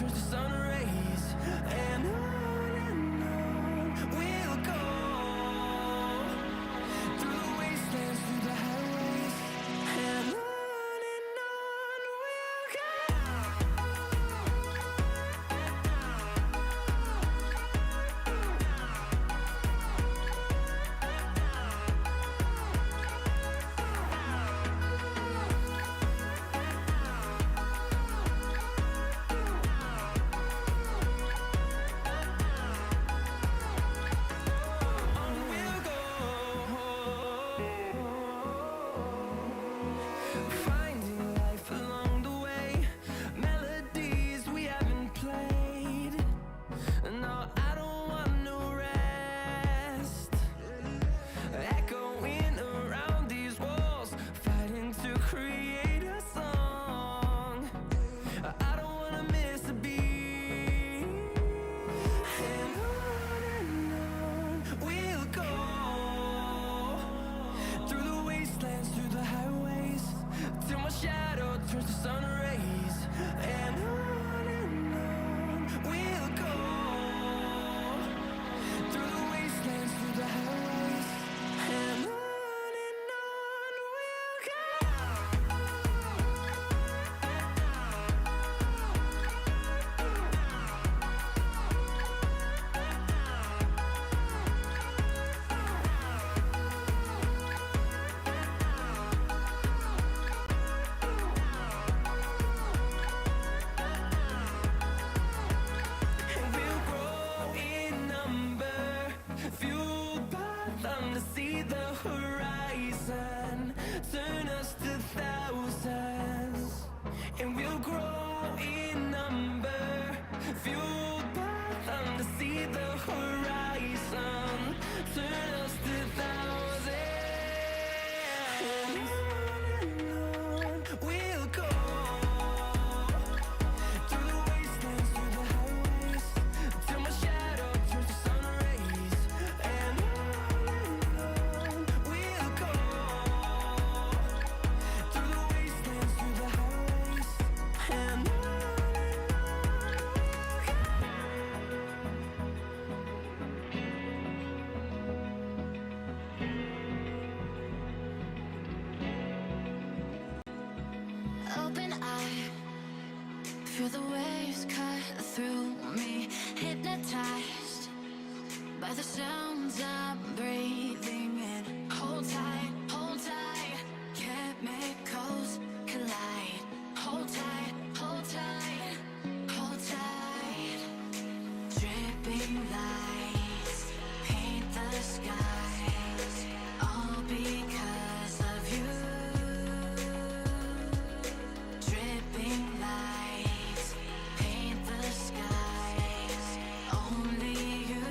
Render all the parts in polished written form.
turns to sun rays, and on we'll go through the wastelands, through the highways, and on we'll go. Feel the waves cut through me, hypnotized by the sounds I'm breathing in. Hold tight, chemicals collide. Hold tight, hold tight, hold tight. Dripping lights paint the skies, all because of you. Dripping lights paint the skies, only you.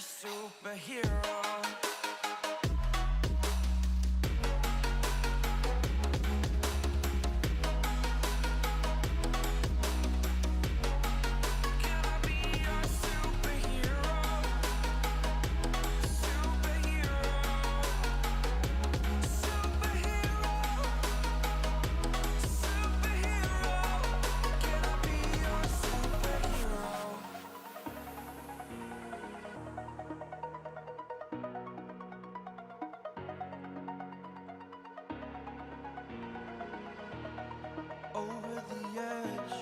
superhero. Over the edge,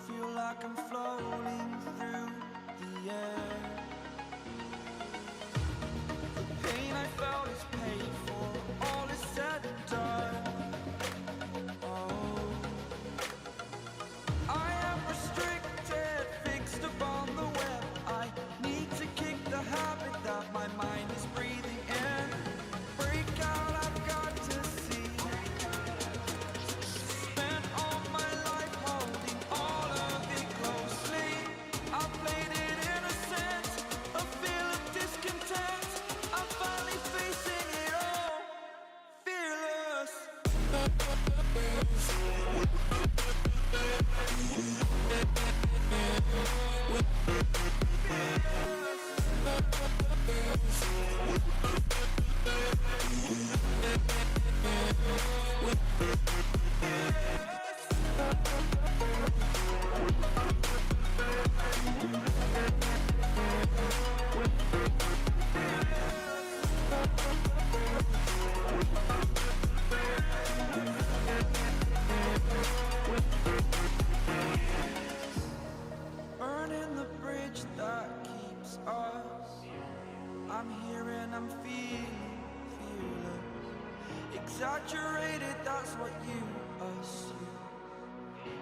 feel like I'm floating through the air. The pain I felt is paid for, all is said and done. Oh, I am restricted, fixed upon the web. I need to kick the habit that my mind is breathing in. Break out, I've got to see. Burning the bridge that keeps us. I'm here and I'm feeling fearless. Exaggerated, that's what you assume.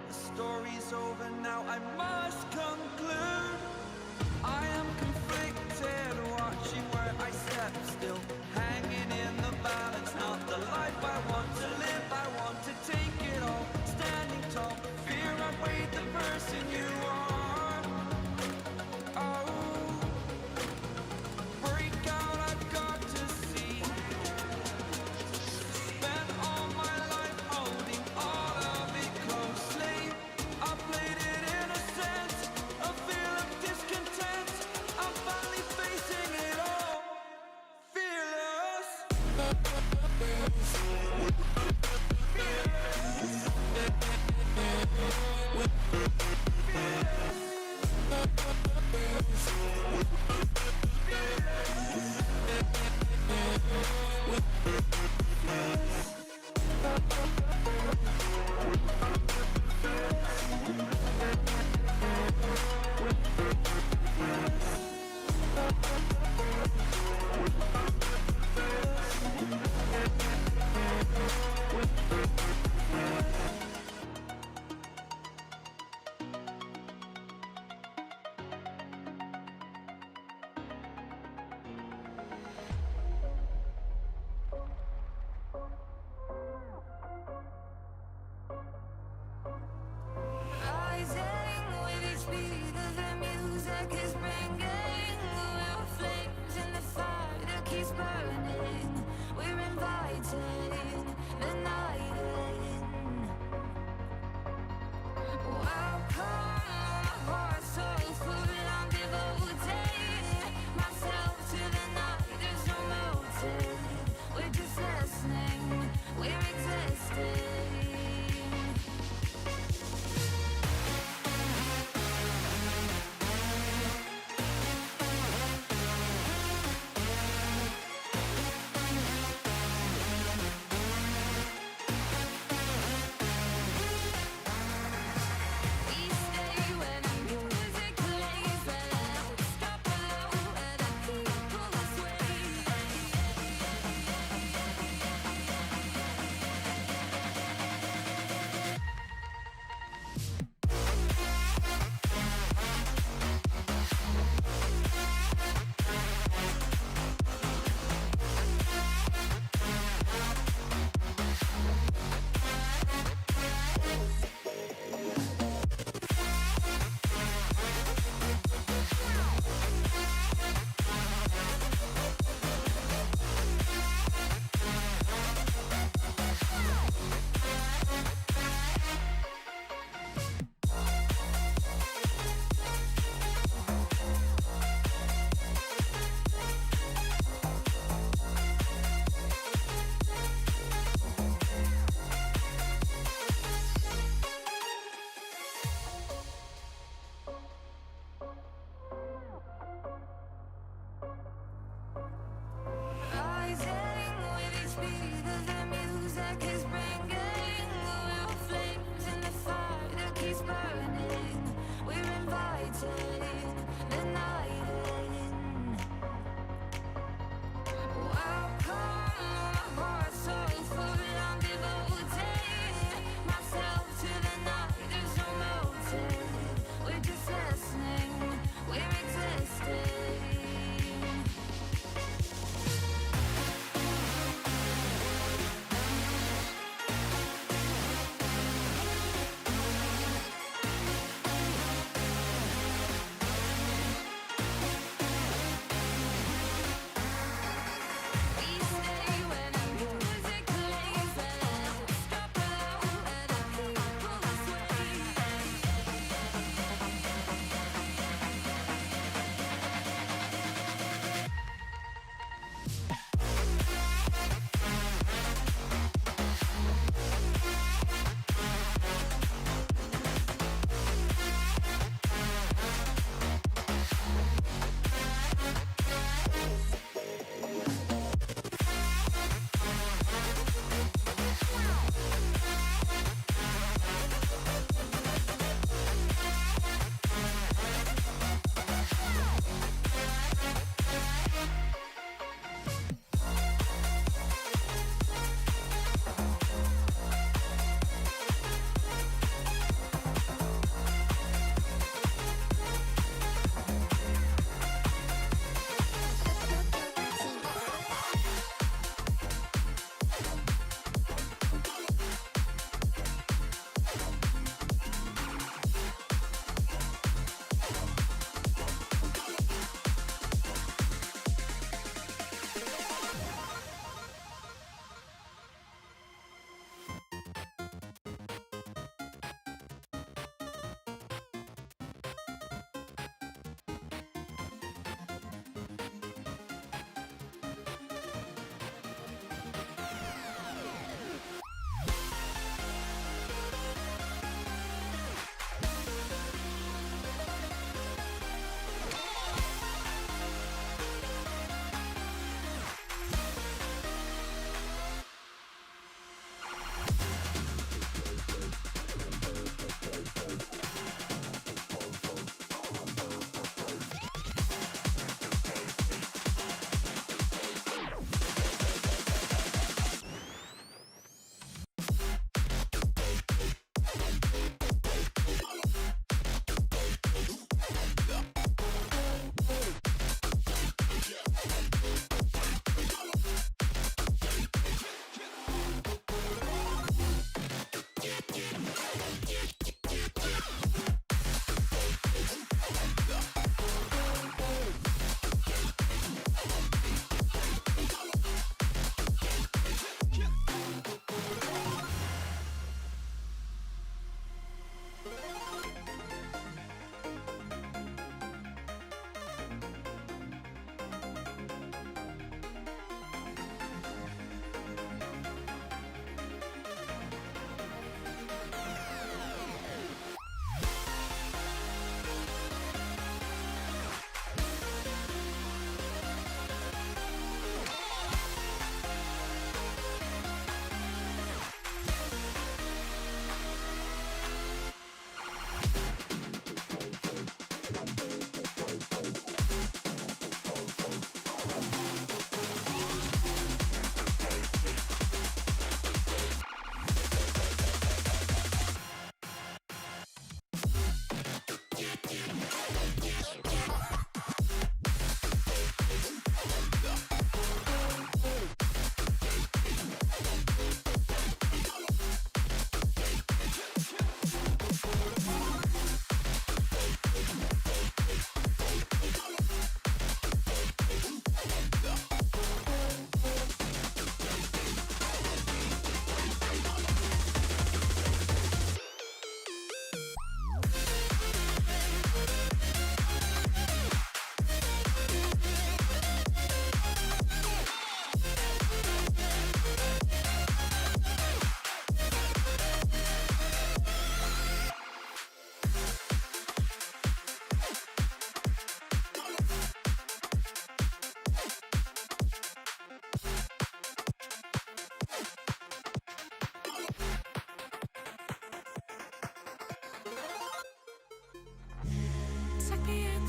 The story's over now, I must conclude. I am conflicted, watching where I step still, hanging in the balance. Not the life I want to live, I want to take it all. Standing tall, fear outweighed the person you are. Oh, break out, I've got to see. Spent all my life holding all of it closely. I played it innocent, a feel of discontent. I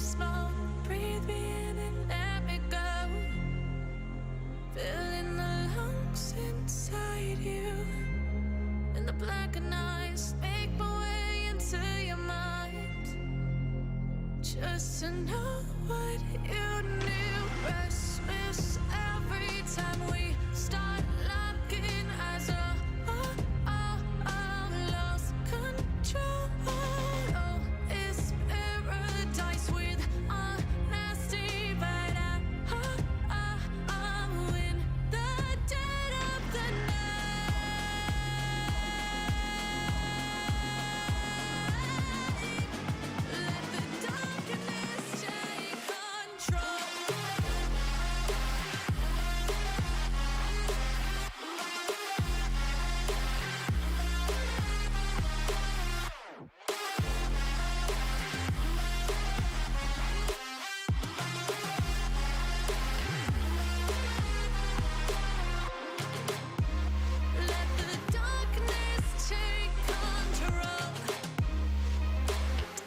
smoke, breathe me in and let me go. Filling the lungs inside you, and the blackened eyes make my way into your mind. Just to know what you knew. Restless every time we start locking eyes. Lost control. Oh, it's paradise with honesty, but I'm in the dead of the night. Let the darkness take control. Let the darkness take control.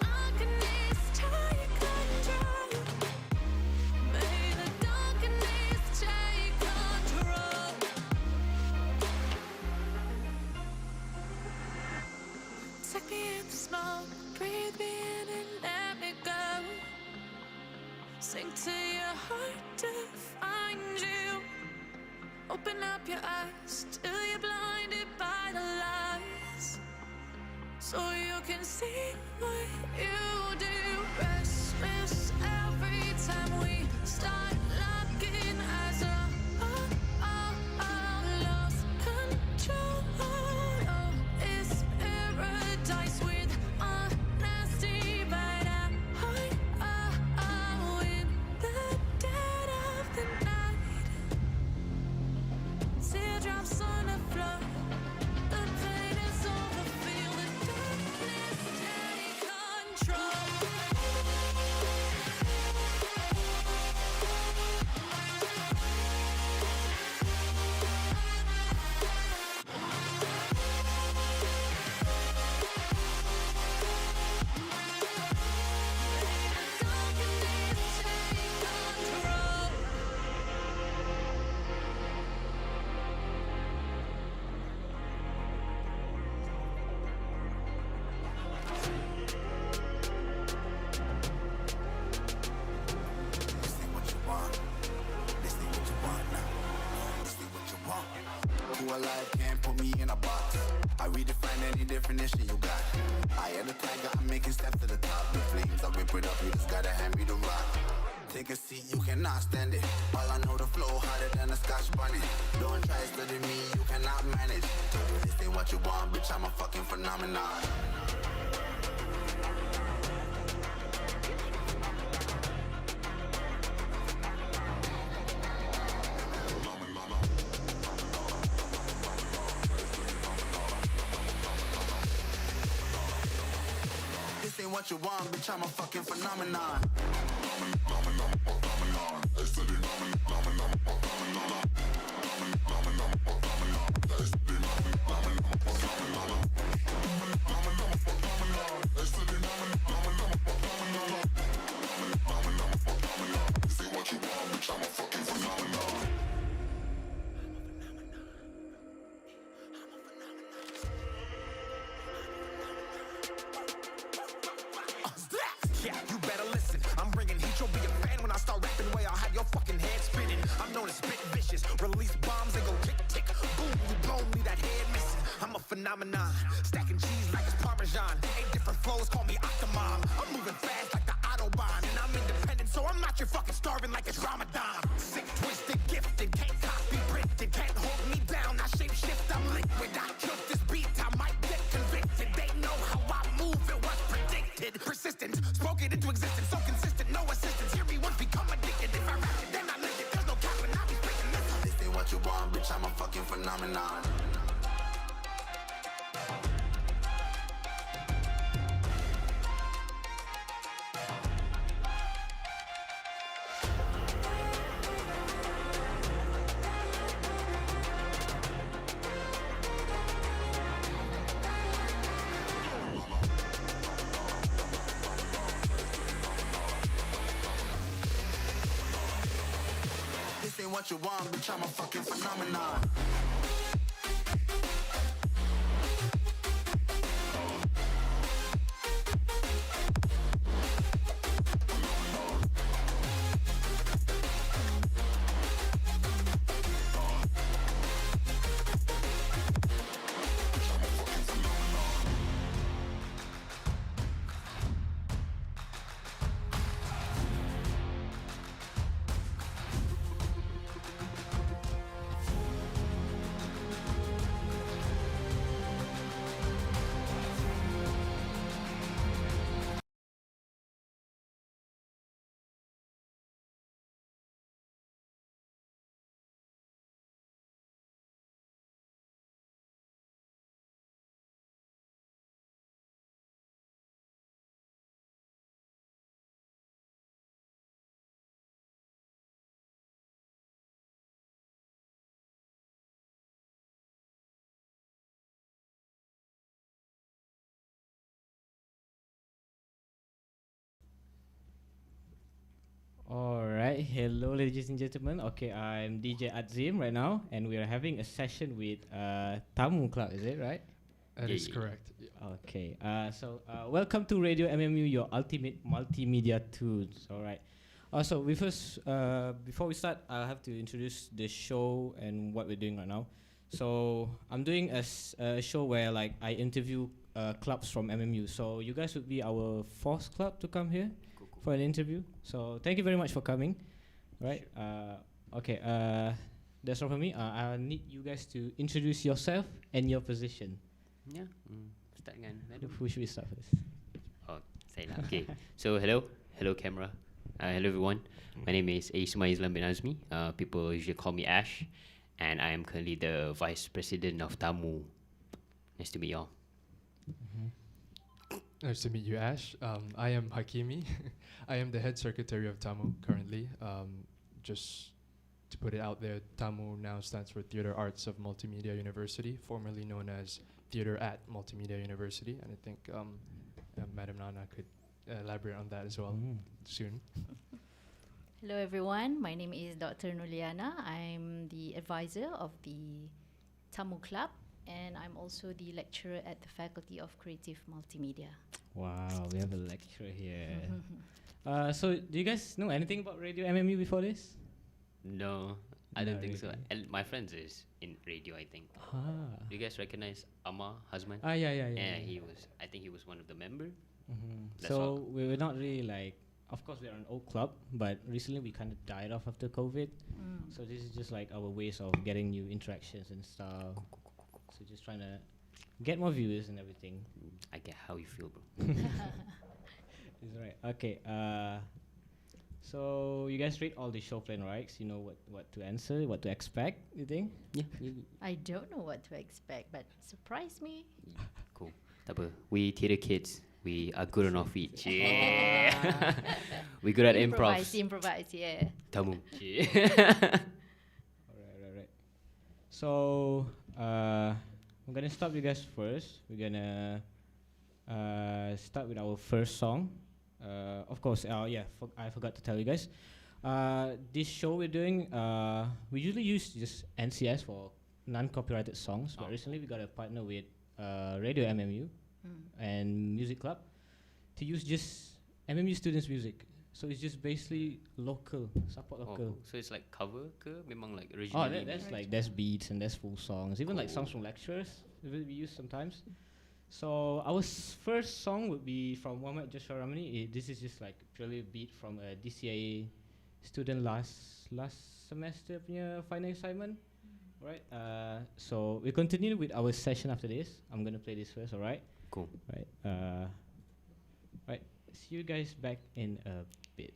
Darkness take control. May the darkness take control. Take me in the smoke, breathe me in and let me go. Sink to your heart to find you. Open up your eyes till you're blinded by the lies, so you can see what you do. Restless every time we start locking eyes. Lost control. Oh, it's paradise with honesty, but I'm in the dead of the night. Teardrops on the floor. The pain is over. Feel the darkness take control. Darkness take control. This ain't what you want. This ain't what you want now. This ain't what you want. Who alive can't put me in a box. I redefine any definition you got. I am the tiger, I'm making steps to the top. The flames, I rip it up, you just gotta hand me the rock. Take a seat, you cannot stand it. All I know, the flow harder than a Scotch bonnet. Don't try studying me, you cannot manage. This ain't what you want, bitch, I'm a fucking phenomenon. This ain't what you want, bitch, I'm a fucking phenomenon. Yeah, you better listen. I'm bringing heat, you'll be a fan when I start rapping. Way I'll have your fucking head spinning. I'm known as spit vicious. Release bombs and go tick tick. Boom, you blow me that head missing. I'm a phenomenon. Stacking cheese like it's Parmesan. 8 different flows, call me Octomom. I'm moving fast like the Autobahn. And I'm independent, so I'm not your fucking starving like it's Ramadan. Sick, twisted, gifted. Can't copy, printed. Can't hold me down. I shape shift, I'm liquid. I killed this beat, I might get convicted. They know how I move, it was predicted. Persistent, spoke it into existence. So consistent, no assistance. Hear me once, become addicted. If I rap it, then I live it. There's no cap when I be speaking this. This ain't what you want, bitch, I'm a fucking phenomenon. what you want, bitch, I'm a fucking phenomenon. Alright, hello ladies and gentlemen. Okay, I'm DJ Adzim right now, and we are having a session with Tamu Club, is it right? That is correct. Okay, so welcome to Radio MMU, your ultimate multimedia tools. Alright. Also, before we start, I have to introduce the show and what we're doing right now. So I'm doing a show where like I interview clubs from MMU. So you guys would be our fourth club to come here for an interview. So thank you very much for coming. Right. Okay. That's all from me. I need you guys to introduce yourself and your position. Yeah. Start dengan Madam. Who should we start first? Oh, saya lah. Okay. So hello camera. Hello everyone. My name is Ismail Islam bin Azmi. People usually call me Ash, and I am currently the Vice President of Tamu. Nice to meet y'all. Nice to meet you, Ash. I am Hakimi. I am the head secretary of TAMU currently. Just to put it out there, TAMU now stands for Theater Arts of Multimedia University, formerly known as Theater at Multimedia University. And I think Madam Nana could elaborate on that as well soon. Hello everyone, my name is Dr. Nuliana. I'm the advisor of the TAMU Club, and I'm also the lecturer at the Faculty of Creative Multimedia. Wow, we have a lecturer here. So do you guys know anything about Radio MMU before this? No, I don't No, think so. really. And my friends is in radio, I think. Do you guys recognize Amma Hasman? Yeah. I think he was one of the member. That's So all. we were not really like, of course we're an old club, but recently we kind of died off after COVID. So this is just like our ways of getting new interactions and stuff. So just trying to get more viewers and everything. I get how you feel, bro. Is right. Okay. So you guys read all the show plan, right? So you know what to answer, what to expect. You think? Yeah. I don't know what to expect, but surprise me. Cool. Tak apa. We theater kids. We are good on our feet. Yeah. We good at improv. Improvise, yeah. Tamu. Yeah. Right. So I'm gonna stop you guys first. We're gonna start with our first song. Of course, I forgot to tell you guys. This show we're doing, we usually use just NCS for non-copyrighted songs, but recently we got a partner with Radio MMU and Music Club to use just MMU students' music. So it's just basically local, support local. Cool. So it's like cover ke? Memang like originally. There's beats and there's full songs, even like songs from lecturers we use sometimes. So our first song would be from Muhammad Joshua Rahmani. This is just like purely a beat from a DCA student last semester punya final assignment, right? So we continue with our session after this. I'm gonna play this first, alright? Cool. Right. Right. See you guys back in a bit.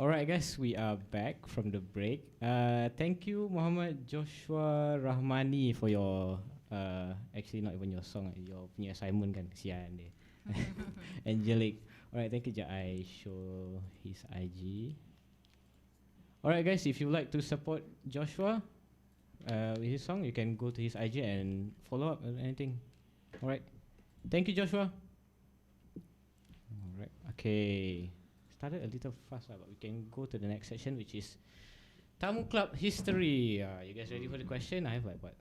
Alright, guys, we are back from the break. Thank you, Muhammad Joshua Rahmani, for your actually not even your song, your punya assignment kan, kesian dia. Angelic. Alright, thank you. I show his IG. Alright, guys, if you like to support Joshua with his song, you can go to his IG and follow up or anything. Alright, thank you, Joshua. Alright, okay. Started a little fast, but we can go to the next section, which is Tamu Club history. You guys ready for the question? I have like what,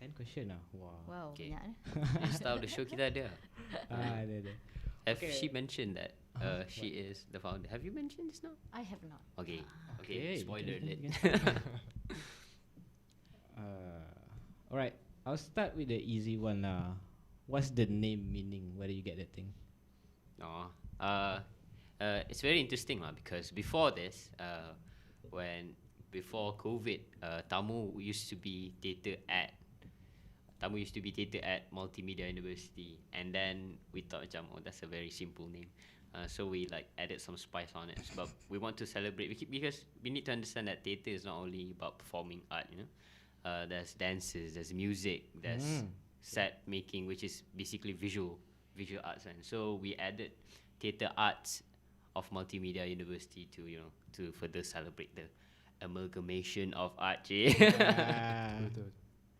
10 question now. Wow. Wow, Okay. banyak. Start of the show kita ada. Ada. Have Okay. she mentioned that she is the founder? Have you mentioned this now? I have not. Okay. Okay, Okay. Spoiler alert. Alright, I'll start with the easy one. What's the name meaning? Where do you get that thing? No. It's very interesting because before this, before COVID, Tamu used to be theatre at Multimedia University, and then we thought, that's a very simple name. So we like added some spice on it. But we want to celebrate because we need to understand that theatre is not only about performing art. There's dances, there's music, there's set making, which is basically visual arts, and so we added theatre arts of Multimedia University to further celebrate the amalgamation of art. Betul.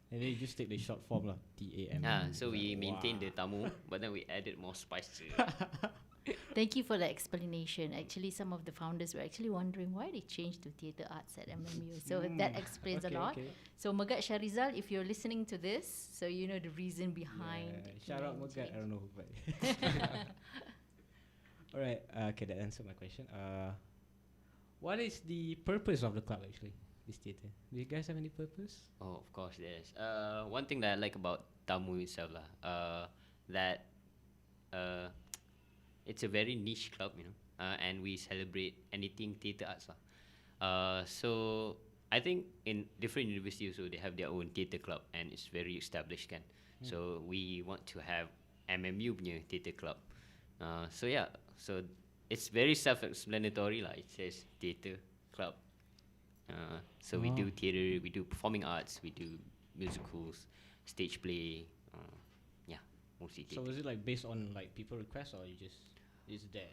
And then you just take the short form lah, TAM. So we maintained the Tamu, but then we added more spice to it. Thank you for the explanation. Actually, some of the founders were actually wondering why they changed to theatre arts at MMU. So that explains a lot. Okay. So Megat Sharizal, if you're listening to this, so you know the reason behind. Shout out Megat, I don't know, but alright. Okay, that answered my question. What is the purpose of the club actually? This theatre. Do you guys have any purpose? Oh, of course, there's one thing that I like about Tamu itself that it's a very niche club, and we celebrate anything theatre arts so I think in different universities also they have their own theatre club, and it's very established kan. So we want to have MMU punya theatre club. So it's very self-explanatory lah. It says theatre club. So we do theatre, we do performing arts, we do musicals, stage play. Mostly So theatre. is it like based on like people requests, or you just it's there?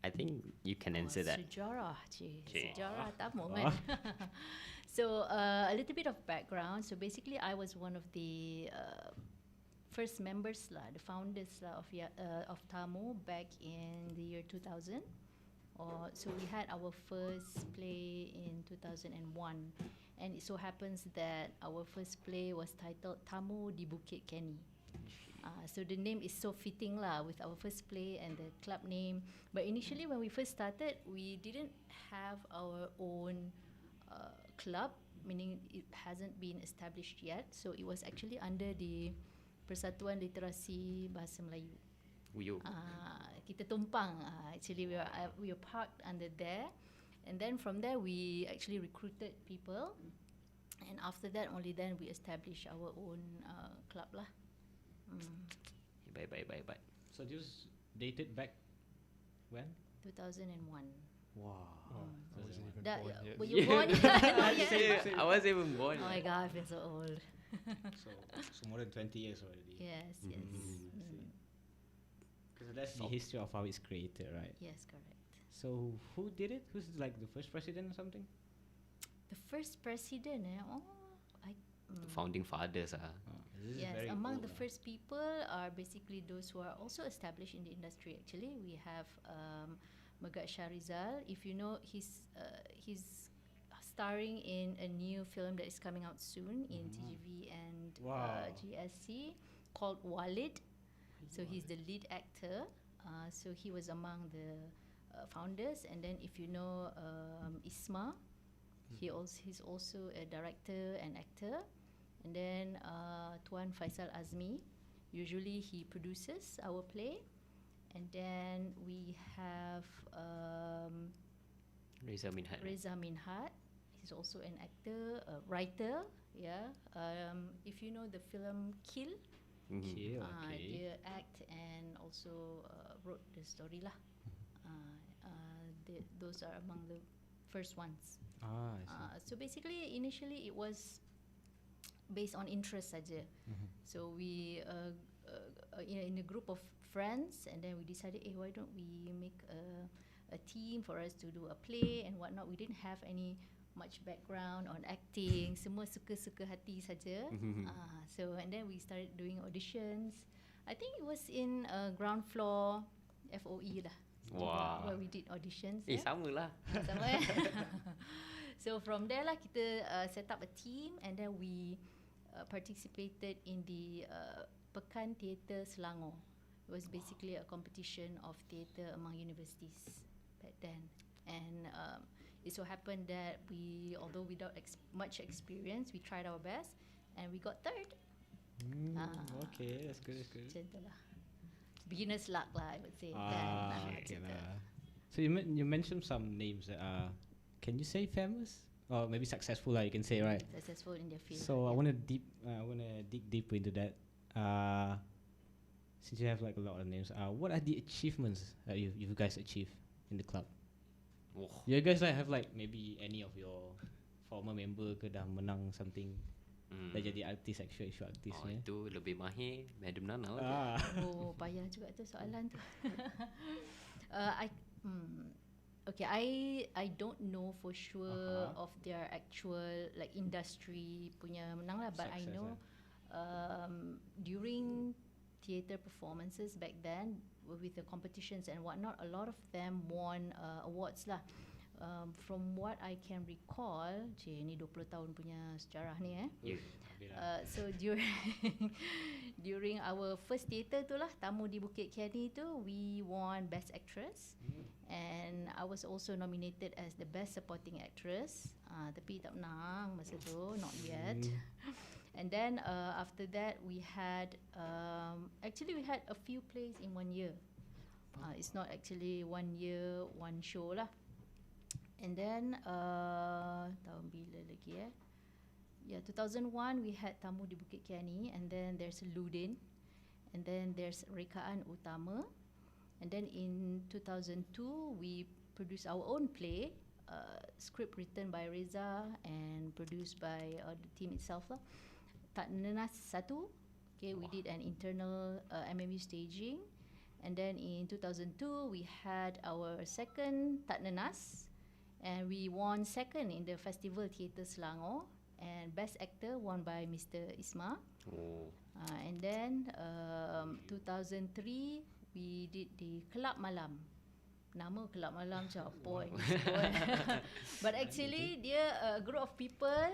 I think you can answer that. Sejarah, cik. Cik. Sejarah tamu kan. So a little bit of background. So basically, I was one of the first members lah, the founders lah of Tamu back in the year 2000. So we had our first play in 2001, and it so happens that our first play was titled Tamu di Bukit Kenny. So the name is so fitting lah with our first play and the club name. But initially when we first started, we didn't have our own club, meaning it hasn't been established yet. So it was actually under the Persatuan Literasi Bahasa Melayu. Kita tumpang. Actually, we were parked under there, and then from there we actually recruited people, and after that only then we established our own club lah. Bye. So this dated back when? 2001. Wow. I wasn't even That, born yet. were you born? Not yet. I wasn't even born. Oh my God, I've been so old. So more than 20 years already. Yes. Because that's the history of how it's created, right? Yes, correct. So who did it? Who's like the first president or something? The first president, The founding fathers. This is yes, very among old the lah. first people are basically those who are also established in the industry. Actually, we have Megat Sharizal. If you know, he's starring in a new film that is coming out soon in TGV and GSC called Walid. So he's the lead actor. So he was among the founders. And then if you know Isma, he's also a director and actor. And then Tuan Faisal Azmi, usually he produces our play. And then we have Reza Minhat. Reza Minhat. He's also an actor, a writer. Yeah. If you know the film Kill, Okay. dia act and also wrote the story lah. those are among the first ones. Ah, I see. So basically, initially it was based on interest saja. So we in a group of friends, and then we decided, why don't we make a team for us to do a play and whatnot. We didn't have any much background on acting. Semua suka-suka hati saja. So and then we started doing auditions. I think it was in ground floor FOE lah. Wah. Where we did auditions. Sama lah. Sama So from there lah kita set up a team, and then we participated in the Pekan Theatre Selangor. It was basically a competition of theatre among universities back then. And it so happened that although without much experience, we tried our best and we got third. Okay, that's good. Macam tu lah. Beginner's luck lah, I would say. Okay lah. So you mentioned some names that are, can you say famous or maybe successful lah? You can say, right? Successful in their field. So I want to dig deeper into that. Since you have like a lot of names, what are the achievements that you guys achieved in the club? Oh. You guys like have like maybe any of your former member ke dah menang something, dah jadi artis, actual artis ni? Itu lebih mahir Madam Nana. Payah juga tu soalan tu. Okay, I don't know for sure of their actual like industry punya menang lah, but Success, I know during theatre performances back then with the competitions and whatnot, a lot of them won awards lah. From what I can recall, ni 20 tahun punya sejarah ni so during our first theatre tu lah, Tamu di Bukit Kiani tu, we won Best Actress, and I was also nominated as the Best Supporting Actress, tapi tak menang masa tu, not yet. And then after that we had actually we had a few plays in 1 year. It's not actually 1 year, one show lah. And then tahun bila lagi 2001 we had Tamu di Bukit Kiani, and then there's Ludin, and then there's Rekaan Utama, and then in 2002 we produced our own play, script written by Reza and produced by the team itself lah. Tak Nenas 1. Okay, we did an internal MMU staging, and then in 2002 we had our second Tak Nenas, and we won second in the Festival Theatre Selangor, and Best Actor won by Mr. Isma. And then 2003 we did the Kelab Malam. Nama Kelab Malam macam apa but actually dia a group of people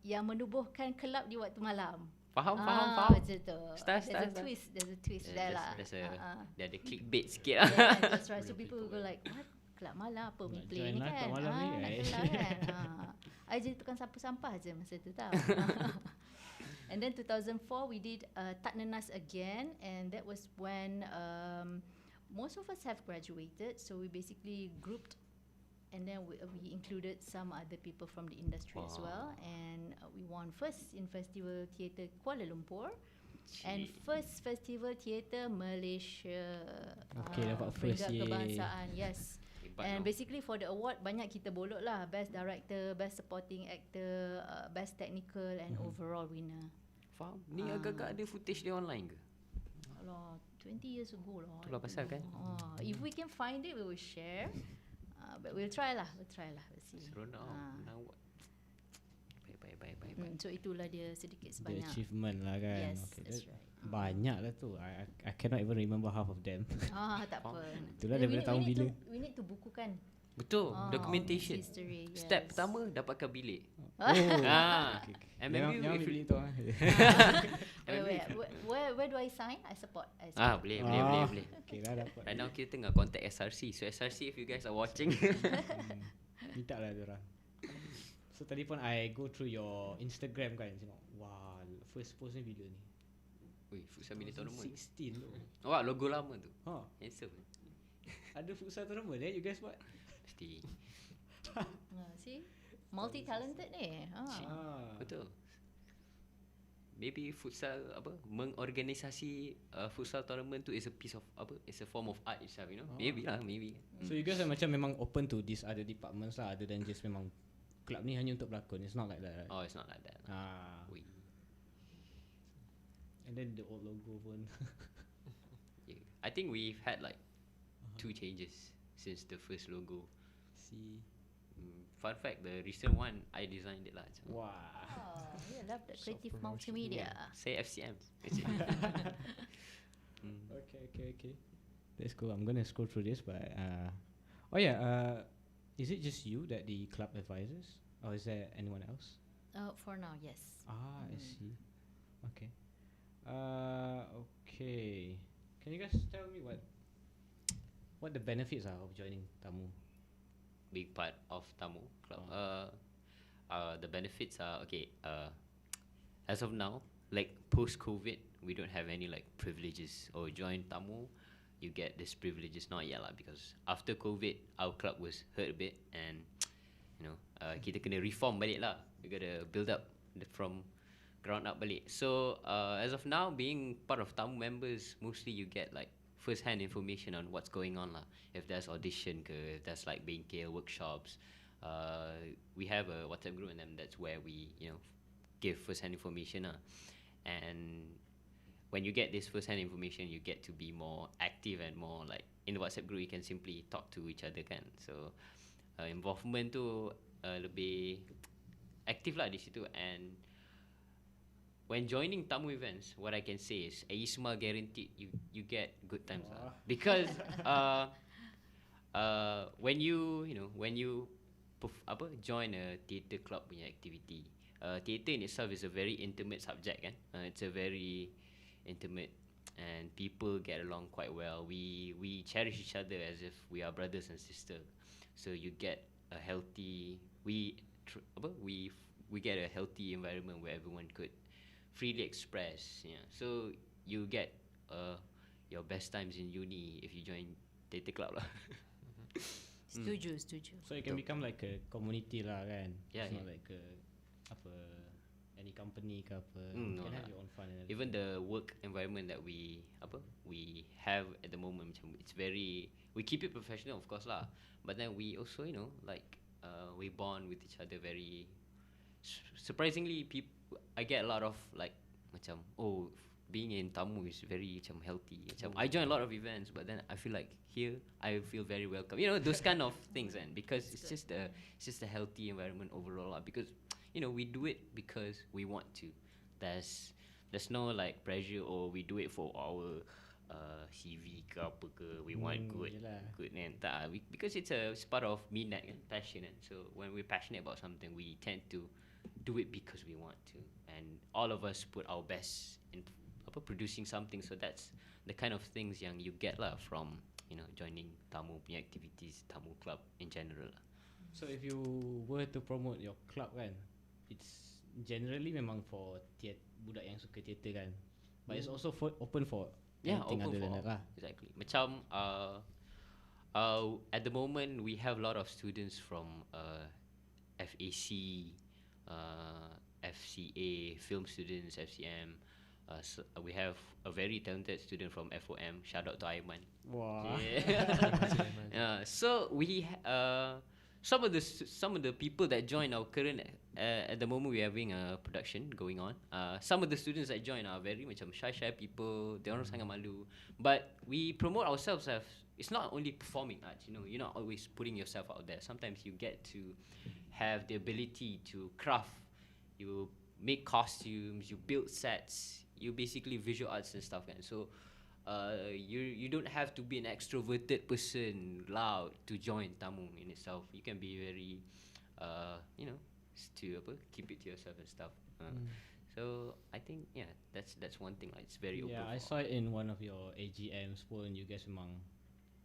yang menubuhkan kelab di waktu malam. Faham. Macam tu. Start. There's a twist there lah. Dia ada clickbait sikit lah. Yeah, that's right. So people will go like, what? Kelab malam apa Nak play join ni lah kan? kelab malam ni, Nak kelab kan? I jadi tukang sampah-sampah je masa tu tau. And then 2004 we did Tak Nenas again, and that was when most of us have graduated, so we basically grouped, and then we included some other people from the industry as well, and we won first in Festival Theatre Kuala Lumpur and first Festival Theatre Malaysia. Okay, dapat first, Peringkat kebangsaan, yes. Hebat And tau. basically for the award banyak kita bolot lah, Best Director, Best Supporting Actor, Best Technical and overall winner. Faham? Ni agak-agak ada footage dia online ke? Alah, 20 years ago lah. Itulah pasal kan. If we can find it, we will share. But we'll try lah. We'll see. Seronok. Nak Baik. So itulah dia sedikit The sebanyak. achievement lah kan. Yes, Okay, that's right. Banyak lah tu. I cannot even remember half of them. Tak apa. Itulah daripada tahun bila. We need to bukukan. Betul. Documentation. History, yes. Step pertama dapatkan bilik. Okay. MMU Jangan if pilih tu. Where do I sign? I support. Boleh. Okay lah, dapat. Right now kita tengah contact SRC. So SRC if you guys are watching. Minta lah diorang. So tadi pun I go through your Instagram kan, tengok, wah, first post ni bila ni? Wih, futsal mini tournament. 16 tu. Wah, logo lama tu. Handsome. Ada futsal tournament you guys buat? Mesti. See? Multi-talented ni. Betul. maybe futsal mengorganisasi futsal tournament tu is a piece of it's a form of art itself, you know. Maybe lah, maybe. So you guys are macam memang open to these other departments lah, other than just memang club ni hanya untuk berlakon. It's not like that, right? Oh, it's not like that. We And then the old logo pun. yeah. I think we've had like 2 changes since the first logo. See. Fun fact, the recent one I designed it lah. Wow. Oh, I love that creative Self-promotion. multimedia. Say FCM. Okay. That's cool. I'm gonna scroll through this, but is it just you that the club advises, or is there anyone else? For now, yes. I see. Okay. Okay. Can you guys tell me what the benefits are of joining Tamu? Big part of Tamu Club. The benefits are okay. As of now, like post COVID, we don't have any like privileges. Or join Tamu, you get this privileges. Not yet lah, because after COVID, our club was hurt a bit, and kita kena reform balik lah. We gotta build up from ground up balik. So as of now, being part of Tamu members, mostly you get like first-hand information on what's going on lah. If there's audition ke, if there's like bengkel workshops, we have a WhatsApp group, and then that's where we give first-hand information lah. And when you get this first-hand information, you get to be more active and more like in the WhatsApp group you can simply talk to each other kan. So involvement tu lebih active lah di situ. And when joining Tamu events, what I can say is AISMA guaranteed you get good times lah. Because when you join a theatre club punya activity, theatre in itself is a very intimate subject kan. It's a very intimate, and people get along quite well. We cherish each other as if we are brothers and sisters. So you get a healthy we get a healthy environment where everyone could freely express. Yeah. So you get your best times in uni if you join theatre club lah. Setuju. So it can become like a community lah kan. Yeah, It's not yeah. like any company ke apa. No You can lah. have your own fun and Even everything. the work environment that we have at the moment, macam it's very, we keep it professional of course lah, but then we also we bond with each other very surprisingly. I get a lot of like macam being in Tamu is very macam healthy. Macam I join a lot of events, but then I feel like here I feel very welcome. Those kind of things, and because it's just a healthy environment overall lah. Because we do it because we want to. There's no like pressure, or we do it for our CV ke apa ke. We want good and because it's part of minat kan, passion kan. So when we're passionate about something, we tend to do it because we want to, and all of us put our best in producing something. So that's the kind of things yang you get lah from joining Tamu punya activities, Tamu club in general lah. So if you were to promote your club kan, it's generally memang for budak yang suka theatre kan, but it's also open for anything other than that lah. Exactly. Macam at the moment we have a lot of students from FAC, FCA, film students, FCM. So we have a very talented student from FOM. Shout out to Aiman. Wow. Yeah. So we some of the people that join our current at the moment we're having a production going on. Some of the students that join are very macam shy people. They orang sangat malu. But we promote ourselves as it's not only performing arts. You're not always putting yourself out there. Sometimes you get to have the ability to craft. You make costumes. You build sets. You basically visual arts and stuff kan. So you don't have to be an extroverted person, loud, to join Tamu in itself. You can be very keep it to yourself and stuff. So I think that's one thing. Like, it's very open. Yeah, I saw it in one of your AGMs pun. You guys memang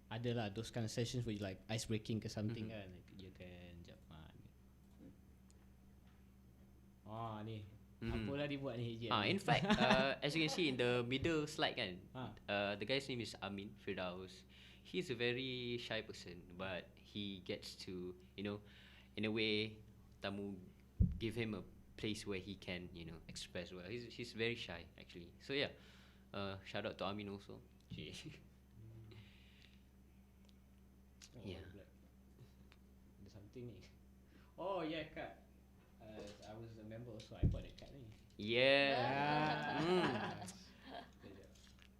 ada lah those kind of sessions where you like ice breaking ke something kan. Like you can ni. Apalah dia buat ni AGM. In fact, as you can see in the middle slide kan, the guy's name is Amin Firdaus. He's a very shy person, but he gets to, in a way, Tamu give him a place where he can, express well. He's very shy actually. So yeah, shout out to Amin also. Yeah. There's something ni. Oh yeah, card. I was a member also. I bought that card ni. Yeah.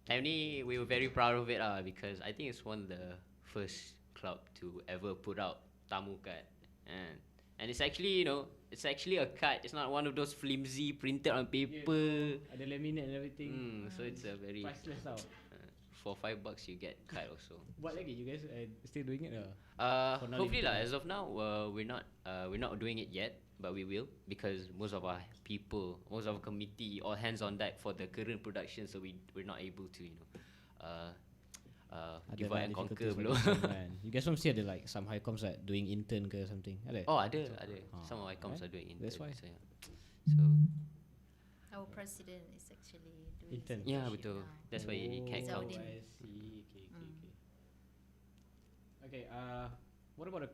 Time ni we were very proud of it because I think it's one of the first club to ever put out tamu card, and it's actually it's actually a card. It's not one of those flimsy printed on paper. Ada laminate and everything. So it's a very Priceless tau. for $5 you get card also. What lagi? You guys still doing it? For now, Hopefully limited as of now, we're not doing it yet, but we will, because most of our committee, all hands on deck for the current production, so we're not able to divide and conquer belum. You guys mesti ada like some high coms like doing intern ke something. Ada? Oh, ada. Some of our comms are doing intern. That's why. So, yeah. So Our president is actually doing Intern. his yeah, internship betul. now. That's why he can't Zaudin. come. I see. Okay. Okay. What about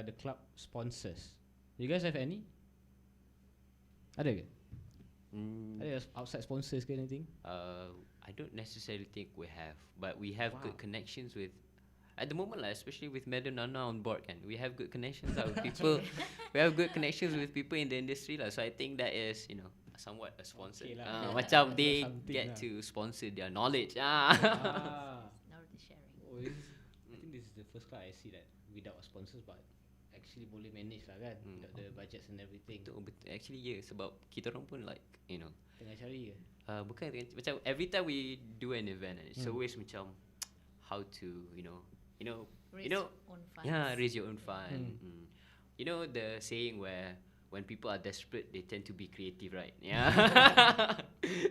the club sponsors? Do you guys have any? Ada ke? Ada outside sponsors ke anything? I don't necessarily think we have, but we have good connections with. At the moment, especially with Madam Nana on board, we have good connections with people. We have good connections with people in the industry, so I think that is, somewhat a sponsor. Okay lah. Macam they Something get lah. to sponsor their knowledge. Knowledge sharing. Oh, I think this is the first club I see that without sponsors, but actually boleh manage lah kan, without the budgets and everything. Betul. Actually, yeah, sebab kita orang pun like, Tengah cari ke? bukan macam every time we do an event, it's always macam how to Raise your own funds. raise your own fund. You know the saying where when people are desperate, they tend to be creative, right? Yeah.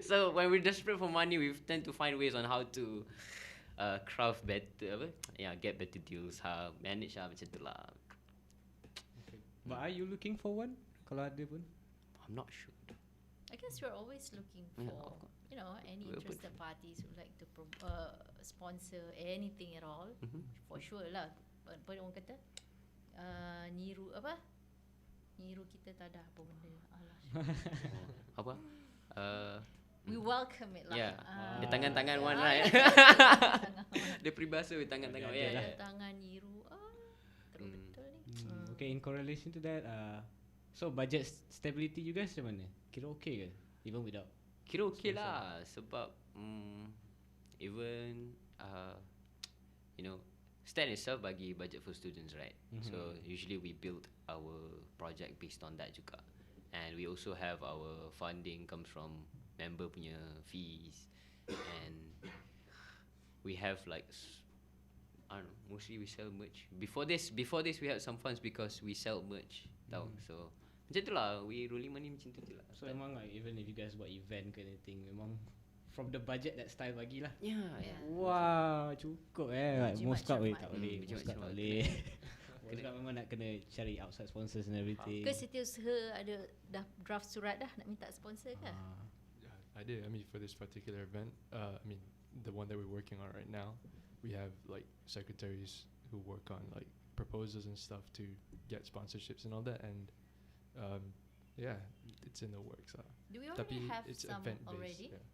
So when we're desperate for money, we tend to find ways on how to craft better, get better deals, how manage macam tu lah. But are you looking for one? Kalau ada pun? I'm not sure. I guess we're always looking Yeah, for, of course. any We're open interested parties who like to sponsor anything at all. For sure lah. Apa orang kata? Niru kita tak ada apa benda. Alah. Apa? We welcome it lah. Yeah. The tangan-tangan one, right? The peribahasa with tangan-tangan. Yeah. Tangan niru. Terus betul ni. Okay, in correlation to that, so budget stability you guys macam mana? Kira okay ke? Even without? Kira okay lah, sebab even STAN itself bagi budget for students, right? So usually we build our project based on that juga, and we also have our funding comes from member punya fees, and we have like I don't know, mostly we sell merch. Before this we had some funds because we sell merch, tahu. So macam tu lah, we rolling money macam tu lah. So memang like even if you guys buat event ke anything, memang from the budget that style bagilah. Yeah. Wah, cukup like Jimat most club cermat. tak boleh. Jimat Most club tak cermat. boleh. Most club memang nak kena cari outside sponsors and everything. Ke setiausaha ada dah draft surat dah nak minta sponsor ke? I did. I mean, for this particular event, the one that we're working on right now, we have like secretaries who work on like proposals and stuff to get sponsorships and all that, and it's in the works. Do we already have it's some event-based, already? Yeah.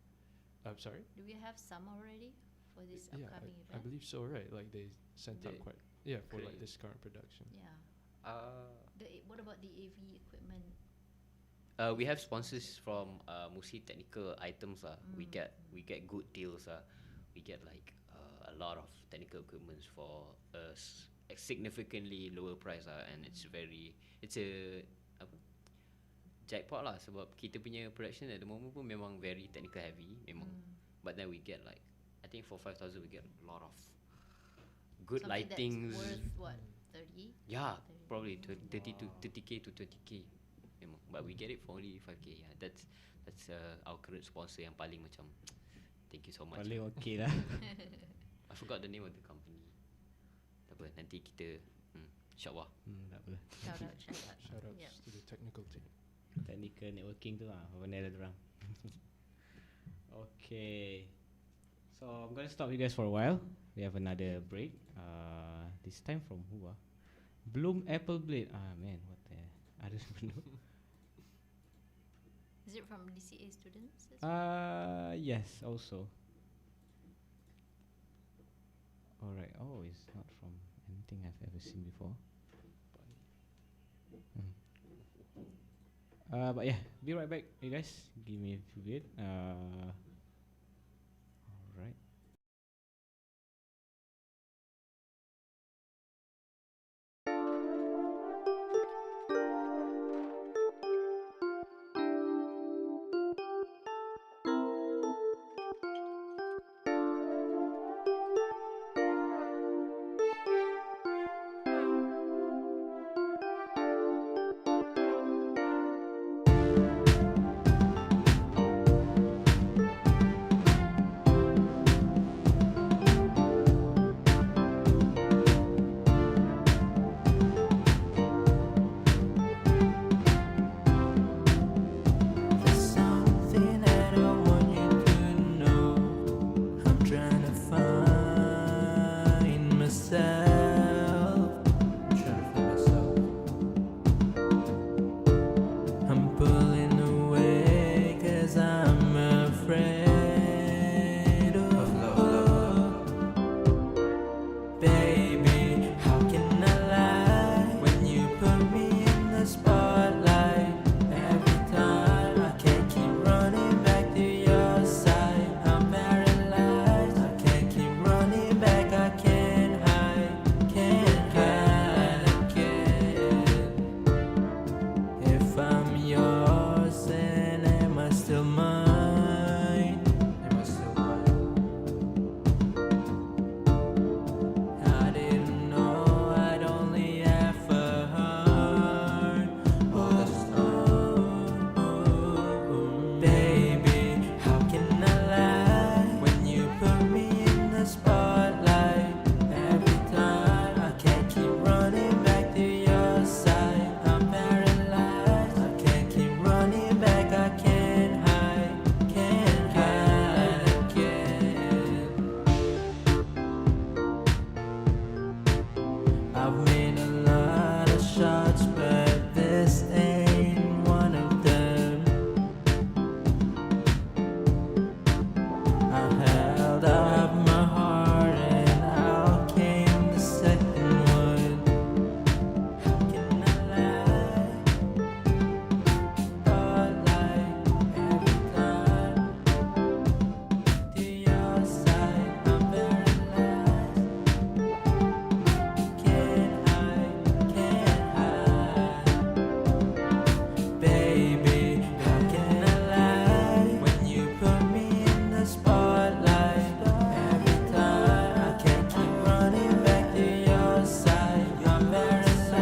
I'm sorry. Do we have some already for this Yeah, upcoming I event? believe so. Right, like they sent out They quite for like create. this current production. Yeah. What about the AV equipment? We have sponsors from mostly technical items lah. We get good deals lah. We get like a lot of technical equipments for a significantly lower price lah, and it's a jackpot lah, sebab kita punya production at the moment pun memang very technical heavy memang, but then we get like I think for 5,000 we get a lot of good Something lightings. that's worth what, 30? Yeah, probably 30k to 20k memang, but we get it for only 5k. Yeah, that's our current sponsor yang paling macam thank you so much. Paling okay lah. I forgot the name of the company. Tak apa, nanti kita InsyaAllah. Tak apa. Shout outs Yep. to the technical team. Technical networking tu lah, benda ada orang. Okay. So I'm gonna stop you guys for a while. We have another break. This time from who Blume Appleblade. Man, what the I don't even know. Is it from DCA students as well? Yes, also. Alright. Oh, it's not from anything I've ever seen before. But yeah, be right back, you guys. Give me a few bit. Alright. There's something that I want you to know. I'm trying to find myself. I'm pulling away 'cause I'm afraid of love. Baby, how can I lie when you put me in the spotlight? Every time I can't keep running back to your side. I'm paralyzed. I can't keep running back. I can't hide again. If I'm yours, then am I still mine? I didn't know I'd only ever heard. Baby, how can I lie when you put me in the spotlight? Every time I can't keep running back to your side. I'm paralyzed. I can't keep running back. I can't hide again. I've made a lot of shots, but this ain't one of them. I held out my heart and out came the second one. How can I lie? Spotlight every time to your side. I'm paralyzed. Can't hide. Baby, how can I lie when you put me in the spotlight? Every time I can't keep running back to your side. I'm paralyzed.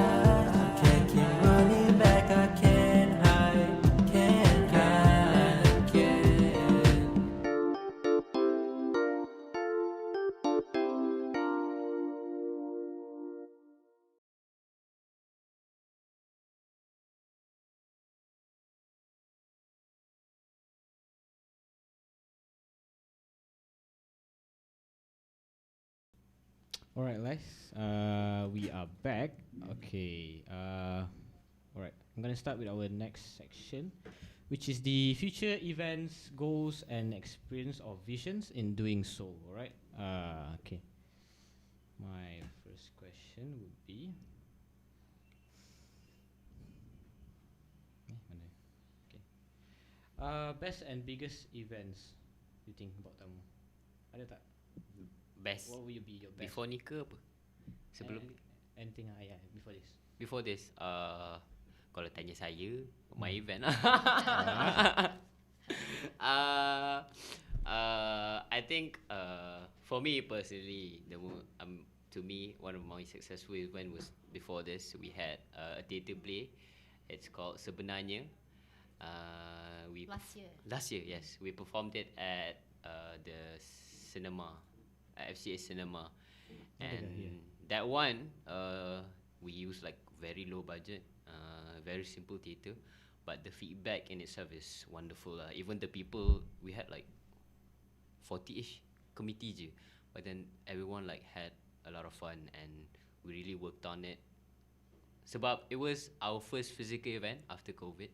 I can't keep running back. I can't hide again. Alright, guys. We are back. Okay. Alright. I'm gonna start with our next section, which is the future events, goals, and experience or visions in doing so. Alright. Okay. My first question would be. Mana? Okay. Best and biggest events you think about tamu? Ada tak? Best. What will you be your best? Before ni ke apa? Sebelum ni? Anything yeah, before this. Before this, kalau tanya saya, my event lah. I think for me personally, to me, one of my successful event was before this. We had a theatre play. It's called Sebenarnya. Last year, yes. We performed it at the cinema, FCA Cinema. And that one, we used like very low budget, very simple theatre. But the feedback in itself is wonderful. Even the people, we had like 40-ish committee je. But then everyone like had a lot of fun and we really worked on it. Sebab it was our first physical event after COVID.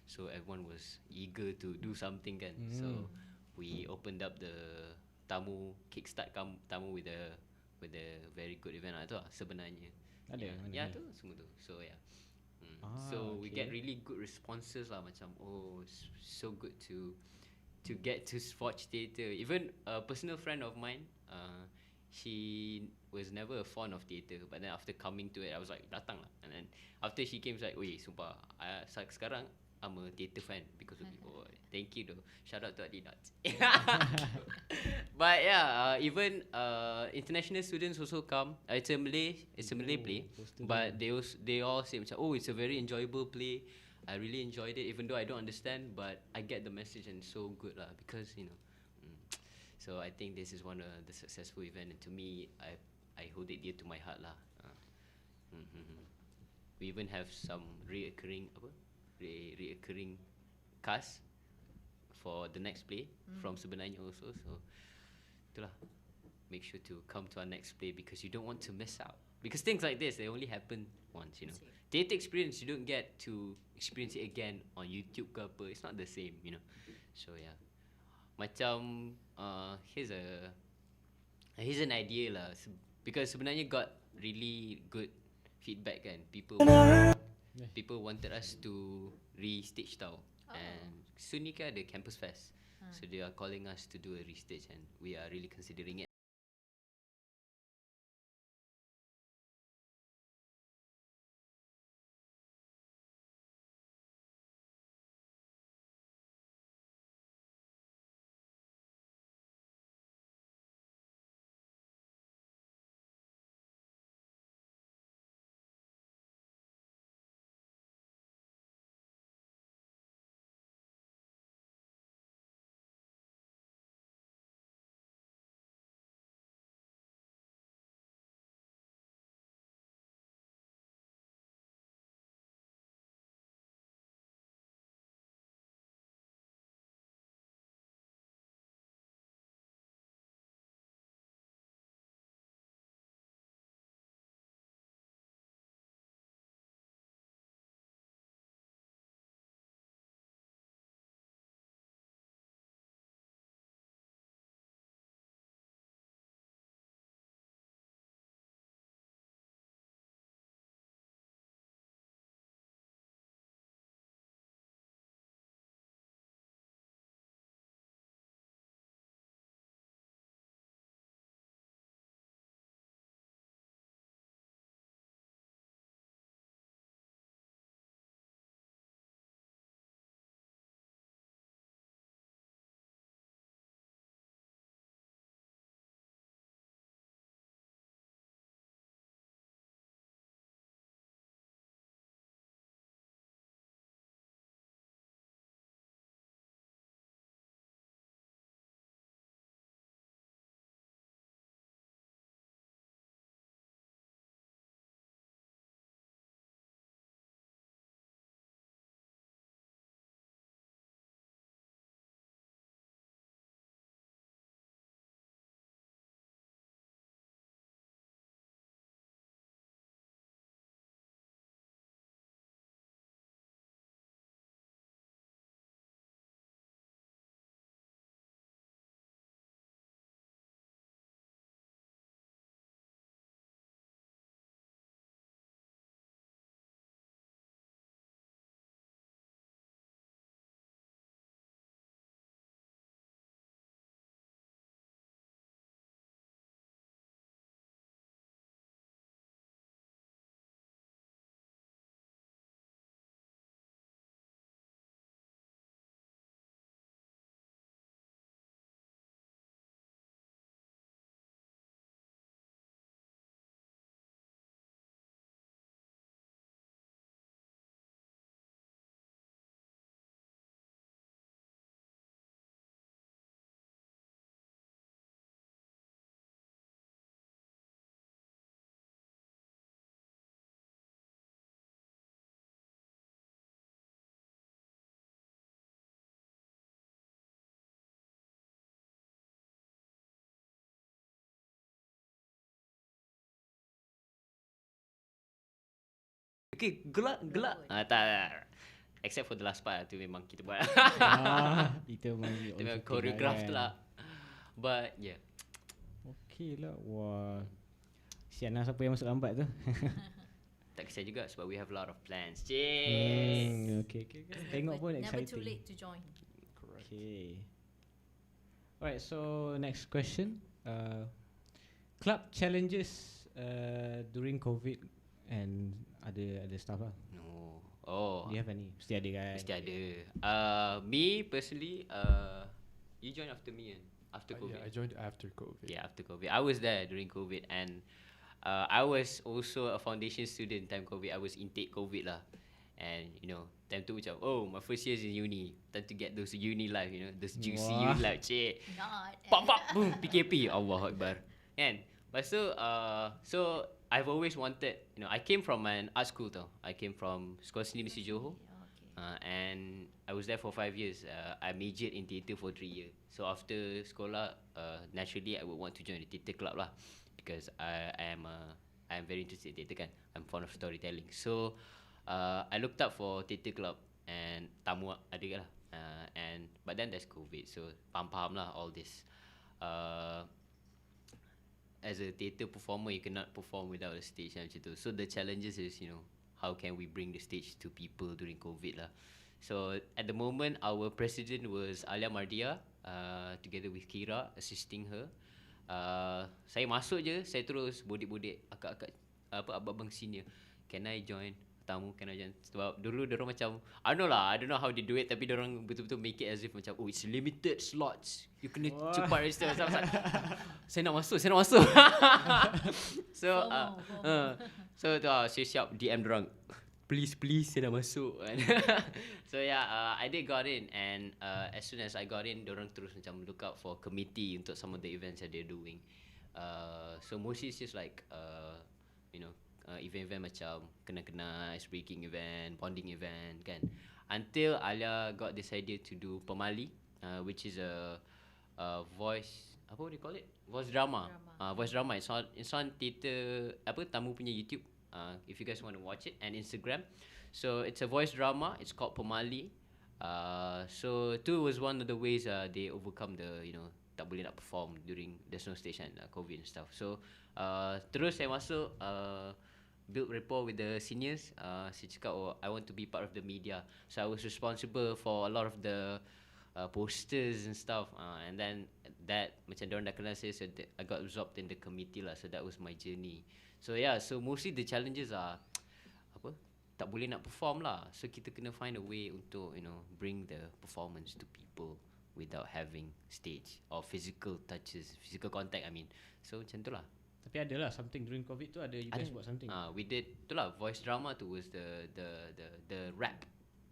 so everyone was eager to do something kan. So we opened up the tamu kickstart tamu with a very good event lah tu lah sebenarnya. Ada Yeah, mana yeah ni? tu semua tu. So yeah. Ah, So we get okay. really good responses lah, macam so good to get to watch theatre. Even a personal friend of mine, she was never a fan of theatre, but then after coming to it, I was like, datang lah. And then after she came, she's like, weh, sumpah, sekarang I'm a theatre fan because of you. Oh, thank you though. Shout out to Adidas. But yeah, even international students also come. It's a Malay play, but they all say macam, oh, it's a very enjoyable play. I really enjoyed it, even though I don't understand, but I get the message and it's so good lah, because so I think this is one of the successful event, and to me, I hold it dear to my heart lah. We even have some reoccurring cast for the next play from sebenarnya also. So itulah, make sure to come to our next play because you don't want to miss out, because things like this, they only happen once, you know. Theatre experience, you don't get to experience it again on YouTube ke apa. It's not the same, you know. So yeah, macam here's an idea lah, because sebenarnya got really good feedback kan. People wanted us to restage tau. And soon ni kan ada Campus Fest, so they are calling us to do a restage, and we are really considering it. Okay, gelak. Tak. Except for the last part tu memang kita buat. Itu Memang choreograph tu lah. But yeah. Okay lah. Wah. Sian lah siapa yang masuk lambat tu. Tak kisah juga sebab we have a lot of plans. Cheers. Okay. Tengok pun Never exciting. too late to join. Correct. Okay. Alright, so next question. Club challenges during COVID and other stuff lah. No. Oh. Do you have any? Mesti ada kan? Mesti ada. Me personally, you joined after me kan? After COVID. Yeah, I joined after COVID. Yeah, after COVID. I was there during COVID and I was also a foundation student time COVID. I was intake COVID lah. And you know, time tu macam, oh, my first year is in uni. Time to get those uni life, you know, those juicy uni life, cik. Not. Pop, boom, PKP. Allahu Akbar. Kan? But so I've always wanted, you know, I came from an art school tau. I came from Sekolah Seni Mesti Johor. And I was there for 5 years. I majored in theatre for 3 years. So after sekolah, naturally I would want to join the theatre club lah, because I am very interested in theatre kan. I'm fond of storytelling. So I looked up for theatre club and tamu ada lah. But then there's COVID, so faham lah all this. As a theatre performer, you cannot perform without a stage macam tu. So the challenges is, you know, how can we bring the stage to people during COVID lah. So at the moment, our president was Alia Mardia, together with Kira, assisting her. Saya masuk je, saya terus bodek-bodek akak-akak abang-abang senior. Can I join? Tamu, can I join? Sebab dulu diorang macam, I don't know how they do it, tapi diorang betul-betul make it as if macam, oh, it's limited slots, you kena cepat register. Saya nak masuk. So saya siap DM diorang, please saya nak masuk. So yeah, I did got in, and as soon as I got in, diorang terus macam look out for committee untuk some of the events that they're doing. So mostly it's just like you know, event-event macam kena ice breaking event, bonding event kan. Until Alia got this idea to do Pemali, which is a voice, what do you call it? Voice drama. Voice drama. It's on theatre Tamu punya YouTube. If you guys want to watch it, and Instagram. So it's a voice drama. It's called Pemali. So itu was one of the ways they overcome the, you know, tak boleh nak perform during there's no stage and COVID and stuff. So terus saya masuk, build rapport with the seniors. Saya cakap, oh, I want to be part of the media. So I was responsible for a lot of the posters and stuff. And then that macam diorang dah kenal saya, so I got absorbed in the committee lah. So that was my journey. So yeah, so mostly the challenges are tak boleh nak perform lah. So kita kena find a way untuk, you know, bring the performance to people without having stage or physical touches, physical contact, I mean. So macam tu lah. Tapi ada lah something during COVID tu, ada you guys buat something. We did tu lah, voice drama tu was the rap.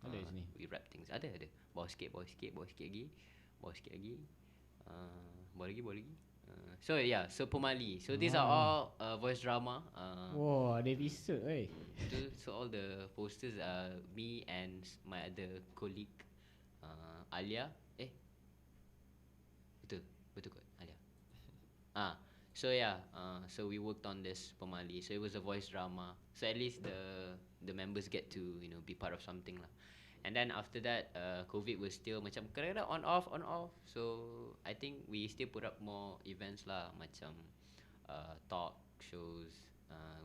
Ada di sini. We rap things. Ada. Bawa sikit lagi. Bawa lagi. So yeah, so Pemali. So these are all voice drama. Wow, ada episode So all the posters are me and my other colleague Alia. Betul kot, Alia. So yeah, so we worked on this Pemali. So it was a voice drama. So at least the members get to, you know, be part of something lah. And then after that, COVID was still macam kadang-kadang on off. So I think we still put up more events lah, macam talk shows.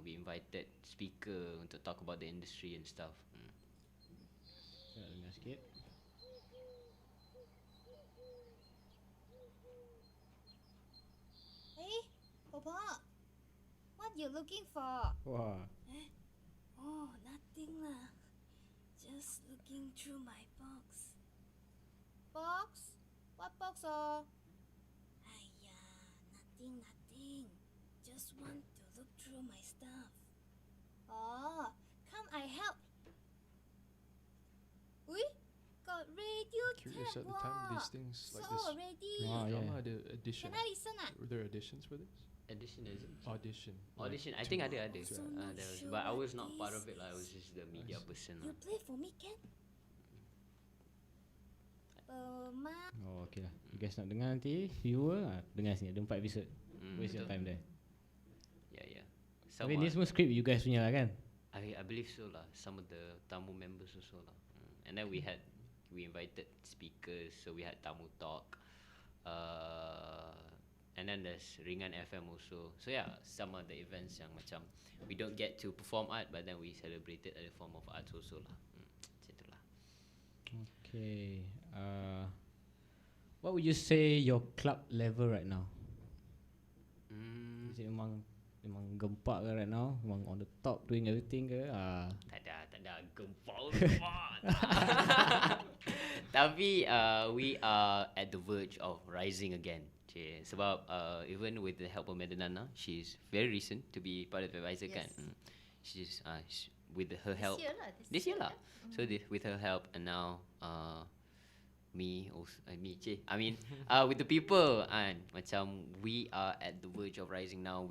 We invited speaker untuk talk about the industry and stuff. Dengar sikit. Hey, Papa, what you looking for? Wah. Oh, nothing lah. Just looking through my box. Box? What box oh? Aiya, nothing. Just want to look through my stuff. Oh, come I help. Ui, got radio Curious tab at the time wah. these things like So this. already. Drama ada audition. Can I listen ah? Were there auditions for this? Edition is it? Audition. I think ada. Also not sure But I what was not part this of it lah. I was just the media person You lah. play for me, can? Ma. Oh, okay lah. You guys nak dengar nanti, viewer dengar sini, ada 4 episode. Waste your time there. Yeah. Tapi ni semua script you guys punya lah kan? I believe so lah. Some of the tamu members also lah. And then we invited speakers, so we had tamu talk. And then there's Ringan FM also. So yeah, some of the events yang macam we don't get to perform art, but then we celebrated a form of arts also lah. Macam itulah. Okay. What would you say your club level right now? Is it memang gempak ke right now? Memang on the top doing everything ke? Tak ada gempak. Tapi we are at the verge of rising again. Sebab even with the help of Medanana, she's very recent to be part of the advisor kan. She's with her help. This year lah. So with her help, and now with the people, and macam we are at the verge of rising now.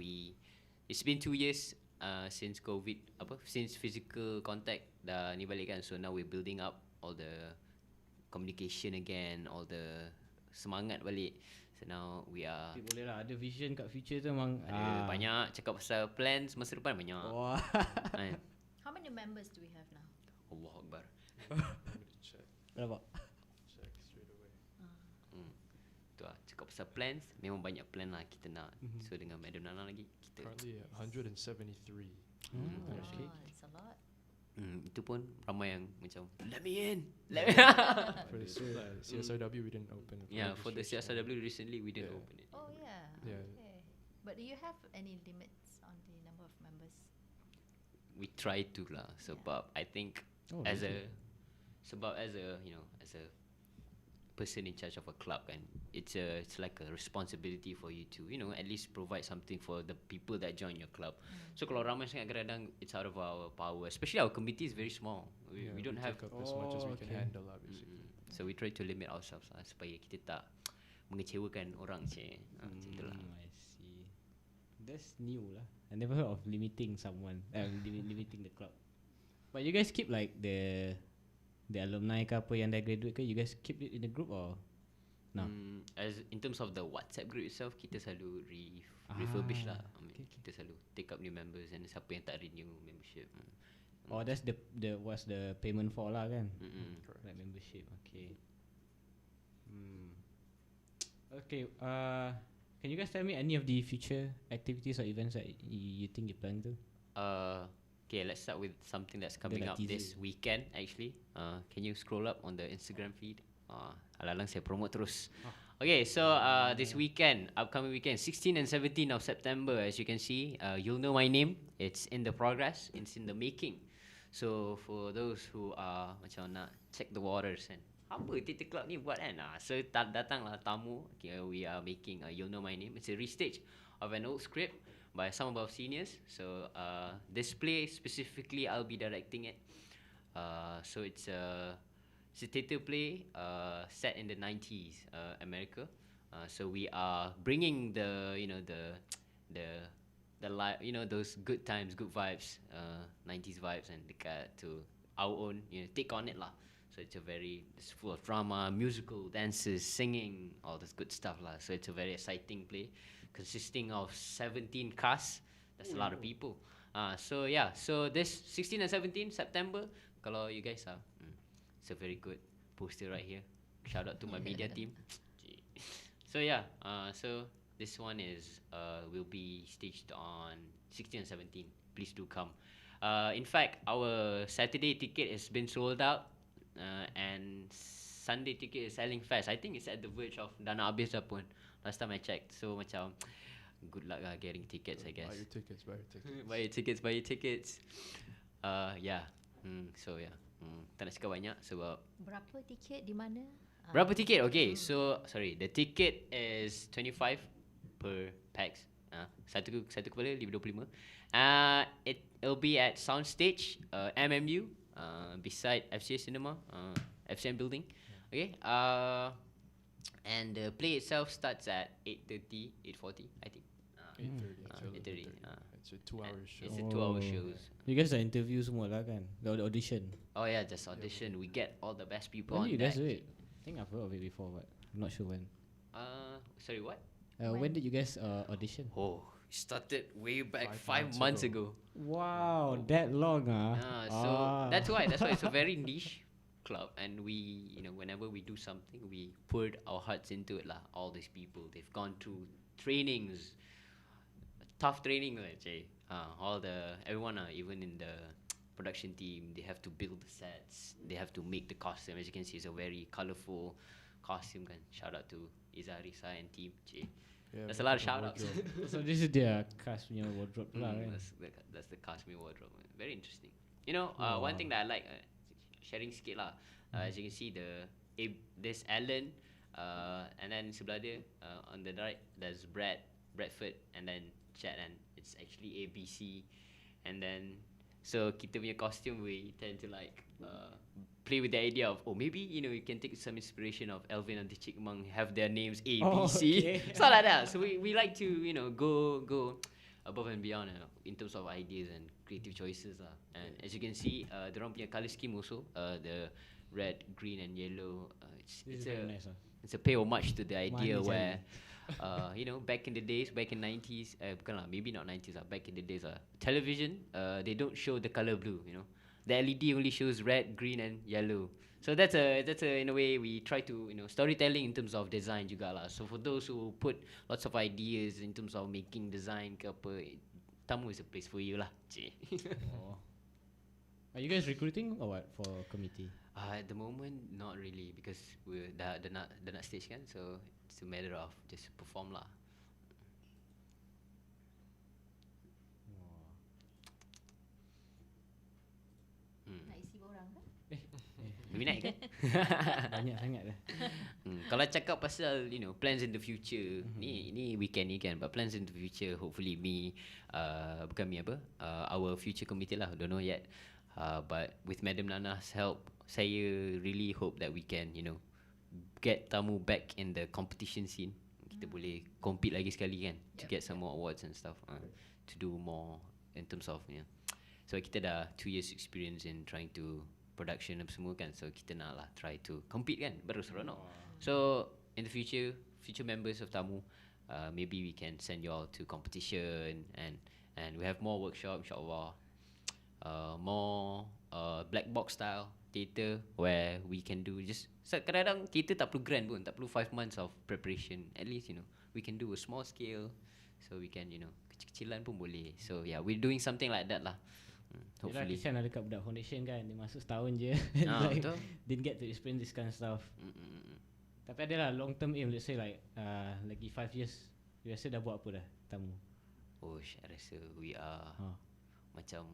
It's been 2 years since COVID, since physical contact dah ni balik kan. So now we're building up all the communication again, all the semangat balik. So now we are. Boleh lah, ada vision kat future tu memang. Ada banyak cakap pasal plans masa depan banyak. Wah. How many members do we have now? Allah Akbar. Berapa? Check straight away. Tu lah, cakap pasal plans, memang banyak plan lah kita nak. So dengan Madam Nana lagi kita Currently 173. Okay. It's a lot. Itu pun ramai yang macam let me in. For the CSRW, we didn't open it. Yeah, for the CSRW recently we didn't open it. Oh yeah. Yeah. Okay. But do you have any limits on the number of members? We try to lah, sebab I think as a person in charge of a club kan, it's like a responsibility for you to at least provide something for the people that join your club. So kalau ramai sangat kadang-kadang it's out of our power, especially our committee is very small. We don't have take up as much as we can handle, obviously. so we try to limit ourselves lah, supaya kita tak mengecewakan orang je. Macam itulah. I see. That's new lah. I never heard of limiting someone, limiting the club. But you guys keep like the alumni ke apa yang dah graduate ke, you guys keep it in the group or no? As in terms of the WhatsApp group itself, kita selalu refurbish lah. Kita selalu take up new members, and siapa yang tak renew membership. Oh, that's the what's the payment for lah kan? Correct. Like membership. Okay. Okay. Can you guys tell me any of the future activities or events that you think you plan to? Okay, let's start with something that's coming Dia up nak this teaser. weekend actually. Can you scroll up on the Instagram feed? Alang-alang saya promote terus. Okay, so this weekend, upcoming weekend, 16 and 17 of September, as you can see, you'll know my name. It's in the progress, it's in the making. So for those who are macam nak check the waters and apa Theatre Club ni buat kan, so datanglah tamu. Okay, we are making You'll Know My Name. It's a restage of an old script by some of our seniors. So this play specifically, I'll be directing it. So it's a theatre play set in the 90s, America. So we are bringing the those good times, good vibes, 90s vibes, and dekat to our own, take on it lah. So it's full of drama, musical, dances, singing, all this good stuff lah. So it's a very exciting play, consisting of 17 casts. That's a lot of people. So this 16 and 17 September, kalau you guys are, it's a very good poster right here. Shout out to my media team. So so this one will be staged on 16 and 17. Please do come. In fact, our Saturday ticket has been sold out, and Sunday ticket is selling fast. I think it's at the verge of dah nak habis dah pun. Last time I checked. So macam good luck lah getting tickets, I guess. Buy your tickets. Buy your tickets. Tak nak cakap banyak sebab Berapa tiket di mana? berapa tiket? Okay, so sorry, the ticket is 25 per pax. Satu kepala 25. It'll be at Soundstage, MMU, beside FCA Cinema, FCM building. Okay. And the play itself starts at 8:30, 8:40, I think. 8:30. It's a 2-hour show. It's a 2-hour show. You guys are interview semua lah kan? The audition. Oh yeah, just audition. We get all the best people When on did you guys that. do it? I think I've heard of it before, but I'm not sure when. Sorry, what? When did you guys audition? Oh, started way back 5 5 months ago. Wow, that long So that's why it's a very niche club, and we, whenever we do something, we put our hearts into it lah. All these people, they've gone through trainings, tough training actually. Everyone, even in the production team, they have to build the sets, they have to make the costume. As you can see, it's a very colorful costume. Kan? Shout out to Iza, Risa and team. Yeah, That's a lot of shout outs. So this is their cast punya wardrobe lah, right? That's the Kashmir wardrobe. Very interesting. One thing that I like, sharing sikit lah. As you can see, there's Alan, and then sebelah dia, on the right, there's Bradford, and then Chad, and it's actually ABC. And then, so kita punya costume, we tend to play with the idea of, maybe, you can take some inspiration of Elvin and the Chipmunk, have their names A, B, C. Okay. Stuff like that. So we like to, go above and beyond in terms of ideas and creative choices lah. And as you can see, dorang punya color scheme also, the red, green and yellow, it's a pay homage to the idea where back in the days, back in 90s, bukan lah, maybe not 90s lah, back in the days television, they don't show the color blue. The LED only shows red, green and yellow. So that's a in a way we try to storytelling in terms of design juga lah. So for those who put lots of ideas in terms of making design ke apa, Tamu is a place for you lah. Are you guys recruiting or what for committee? At the moment, not really, because we're dah nak stage kan, so it's a matter of just perform lah. Nak isi borang ke? Minat kan? Banyak sangat dah. Kalau cakap pasal plans in the future, ni weekend ni kan, but plans in the future, hopefully our future committee lah, don't know yet, but with Madam Nana's help, saya really hope that we can get Tamu back in the competition scene. Kita boleh compete lagi sekali kan, to get some more awards and stuff, to do more in terms of so kita dah 2 years experience in trying to production apa semua kan, so kita nak lah try to compete kan, baru seronok. So in the future members of Tamu, maybe we can send you all to competition, and we have more workshop insyaAllah, more black box style theatre where we can do just kadang-kadang theatre tak perlu grand pun, tak perlu 5 months of preparation, at least we can do a small scale, so we can kecil-kecilan pun boleh. So yeah, we're doing something like that lah. Hopefully. Kesian lah dekat budak foundation kan, dia masuk setahun je. Betul. Didn't get to experience this kind of stuff. Tapi ada lah long term aim, let's say lagi 5 years, you rasa dah buat apa dah Tamu? I rasa we are macam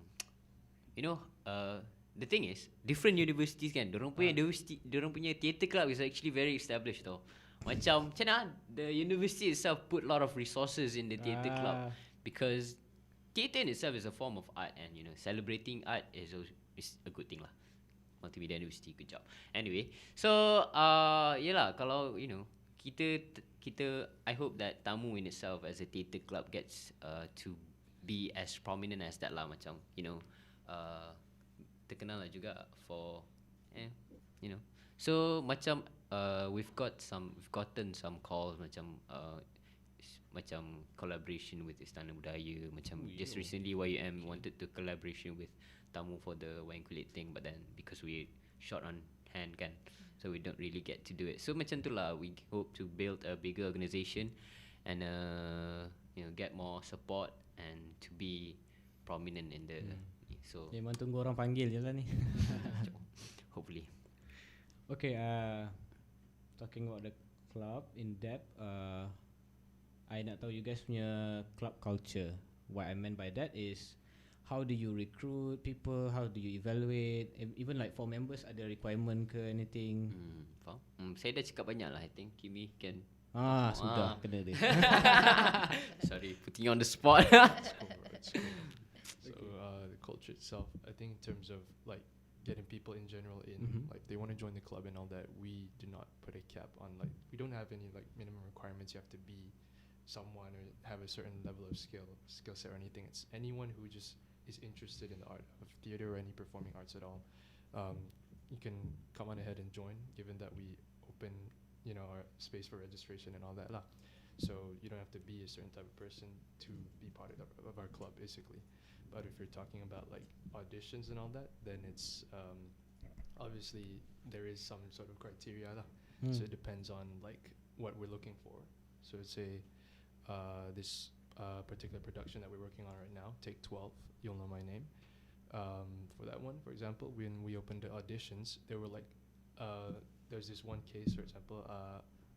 the thing is, different universities kan, dorang punya theatre club is actually very established tau. Macam mana the university itself put a lot of resources in the theatre club, because theatre in itself is a form of art, and celebrating art is a good thing lah. Multimedia University, good job. Anyway, so yelah, kalau kita I hope that Tamu in itself as a theatre club gets to be as prominent as that lah, macam terkenal lah juga for so macam we've gotten some calls macam collaboration with Istana Budaya, macam just recently YUM wanted to collaboration with Tamu for the wayang kulit thing, but then because we short on hand kan, so we don't really get to do it. So macam tu lah, we hope to build a bigger organisation and get more support and to be prominent in the so Memang tunggu orang panggil je lah ni. hopefully. Okay, talking about the club in depth, I nak tahu you guys punya club culture. What I meant by that is, how do you recruit people? How do you evaluate? Even like for members, ada requirement ke anything? Faham? Saya dah cakap banyak lah. I think Kimi can. Sudah kena dia. Sorry, putting you on the spot. So the culture itself, I think in terms of getting people in general in, they want to join the club and all that, we do not put a cap on we don't have any minimum requirements. You have to be someone or have a certain level of skill set or anything. It's anyone who just is interested in the art of theater or any performing arts at all. You can come on ahead and join, given that we open our space for registration and all that lah. So you don't have to be a certain type of person to be part of our club, basically. But if you're talking about auditions and all that, then it's Obviously, there is some sort of criteria lah. Hmm. So it depends on like what we're looking for. So say this particular production that we're working on right now, Take 12, You'll Know My Name. For that one, for example, when we opened the auditions, there were like there's this one case, for example,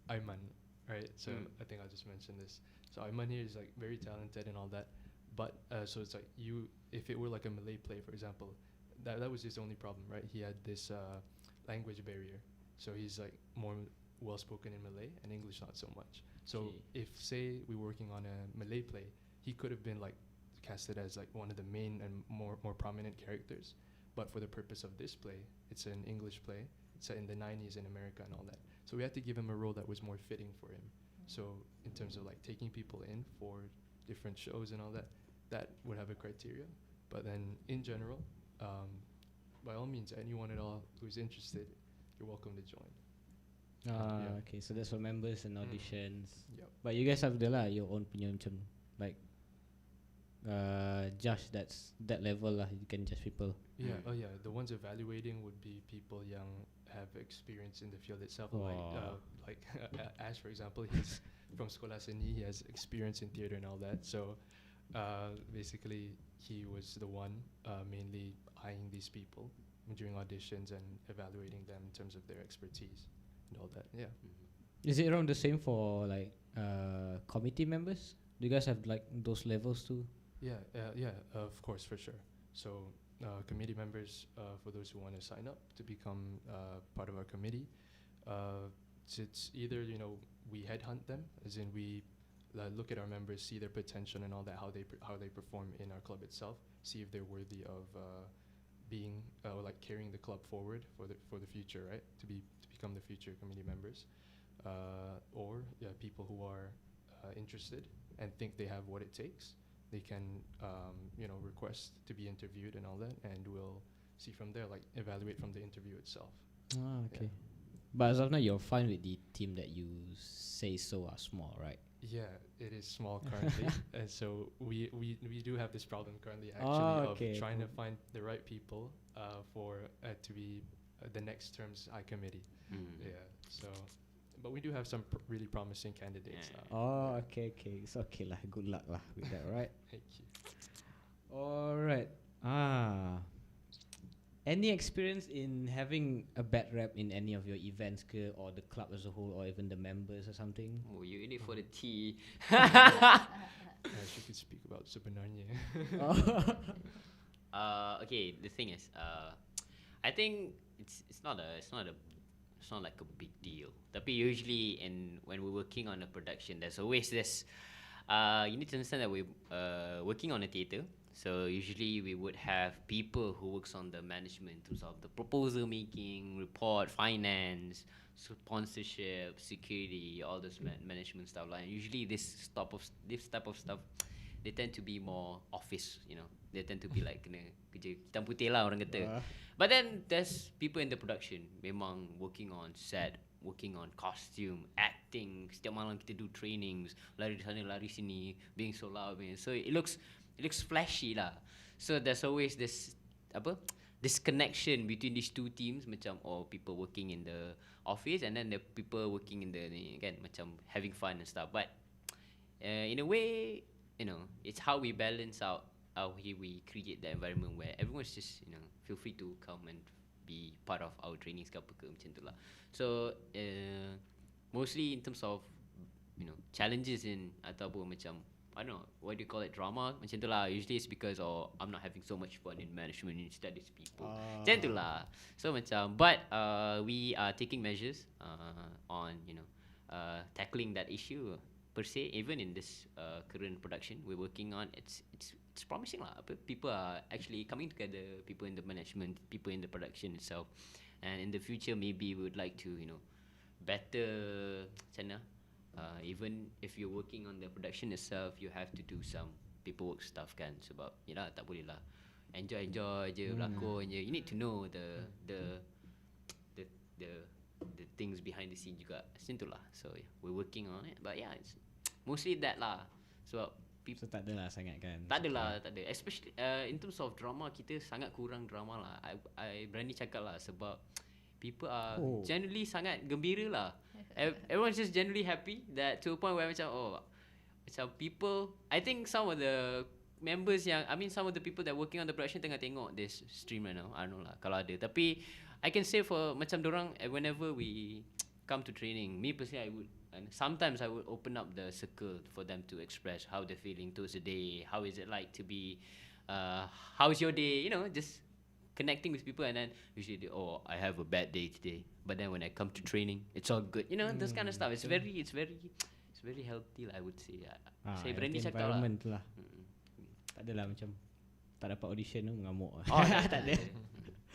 Aiman, right? So I think I'll just mention this. So Aiman here is like very talented and all that, but so it's like if it were like a Malay play, for example, that was his only problem, right? He had this language barrier, so he's like more well spoken in Malay and English not so much. So if say we were working on a Malay play, he could have been like casted as like one of the main and more prominent characters, but for the purpose of this play, it's an English play. It's set in the 90s in America and all that. So we had to give him a role that was more fitting for him. So in terms of like taking people in for different shows and all that, that would have a criteria. But then in general, by all means, anyone at all who's interested, you're welcome to join. Yeah. Okay, so that's for members and auditions. Yep. But you guys have your own punya macam like judge that level lah. You can judge people. Yeah. Oh yeah. The ones evaluating would be people young, have experience in the field itself. Like Ash, for example, he's from Sekolah Seni. He has experience in theater and all that. So basically, he was the one mainly eyeing these people during auditions and evaluating them in terms of their expertise and all that. Yeah. Is it around the same for like committee members? Do you guys have like those levels too? Yeah, of course, for sure. So committee members, for those who want to sign up to become part of our committee, it's either we headhunt them, as in we look at our members, see their potential and all that, how they perform in our club itself, see if they're worthy of being or like carrying the club forward for the future, right? To become the future committee members, or people who are interested and think they have what it takes. They can request to be interviewed and all that, and we'll see from there, like evaluate from the interview itself. Okay. But as of now, you're fine with the team that you say so are small, right? Yeah, it is small currently, and so we do have this problem currently actually of trying to find the right people for to be the next term's high committee. Yeah, so. But we do have some really promising candidates. Okay. It's okay lah. Good luck lah with that, right? Thank you. Alright. Any experience in having a bad rap in any of your events or the club as a whole, or even the members or something? Oh, you in it for the tea. She could speak about sebenarnya. Okay, the thing is, I think it's not like a big deal. Tapi usually when we're working on a production, there's always this. You need to understand that we're working on a theatre. So usually we would have people who works on the management, in terms of the proposal making, report, finance, sponsorship, security, all this management stuff. Like usually this type of stuff, they tend to be more office. They tend to be like kena kerja hitam putih lah orang kata. But then there's people in the production memang working on set, working on costume, acting. Setiap malam kita do trainings, lari sana lari sini, being so loud. So it looks flashy lah. So there's always this connection between these two teams, macam people working in the office and then the people working in the macam having fun and stuff. But in a way, it's how we balance out, how we create the environment where everyone's just feel free to come and be part of our trainings ke apa ke macam tu lah. So mostly in terms of challenges ataupun macam I don't know, what do you call it, drama macam tu lah. Usually it's because I'm not having so much fun in management instead these people. Macam tu lah. So macam, but we are taking measures on tackling that issue per se. Even in this current production we're working on, it's promising lah. People are actually coming together, people in the management, people in the production itself, and in the future maybe we would like to better macam mana. Even if you're working on the production itself, you have to do some paperwork stuff kan, sebab tak boleh lah enjoy je berlakon je. You need to know the things behind the scene juga macam tu lah. So we're working on it, but it's mostly that lah. So So tak adalah sangat kan? Tak adalah, tak ada. Especially in terms of drama, kita sangat kurang drama lah. I berani cakap lah sebab people are generally sangat gembira lah. Everyone's just generally happy that to a point where macam macam people, I think some of the members some of the people that working on the production tengah tengok this stream right now. I don't know lah kalau ada. Tapi I can say for macam dorang whenever we come to training, me personally I would, and sometimes I would open up the circle for them to express how they're feeling towards the day. How is it like to be, how's your day? You know, just connecting with people. And then usually I have a bad day today. But then when I come to training, it's all good. You know, this kind of stuff. It's very healthy lah, I would say. Saya berani cakap lah. Environment lah. Tak adalah macam tak dapat audition tu mengamuk. Tak ada.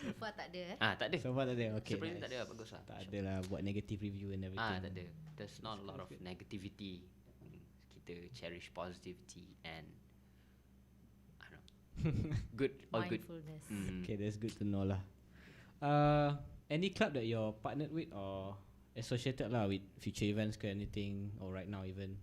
So far tak ada Tak ada. So far tak ada. Okay. Sebenarnya tak ada, bagus lah. Tak adalah buat negative review and everything. Tak ada. There's not a lot of negativity. Kita cherish positivity and I don't know. Good, all good. mindfulness. Okay, that's good to know lah. Any club that you're partnered with or associated lah with future events ke anything, or right now even?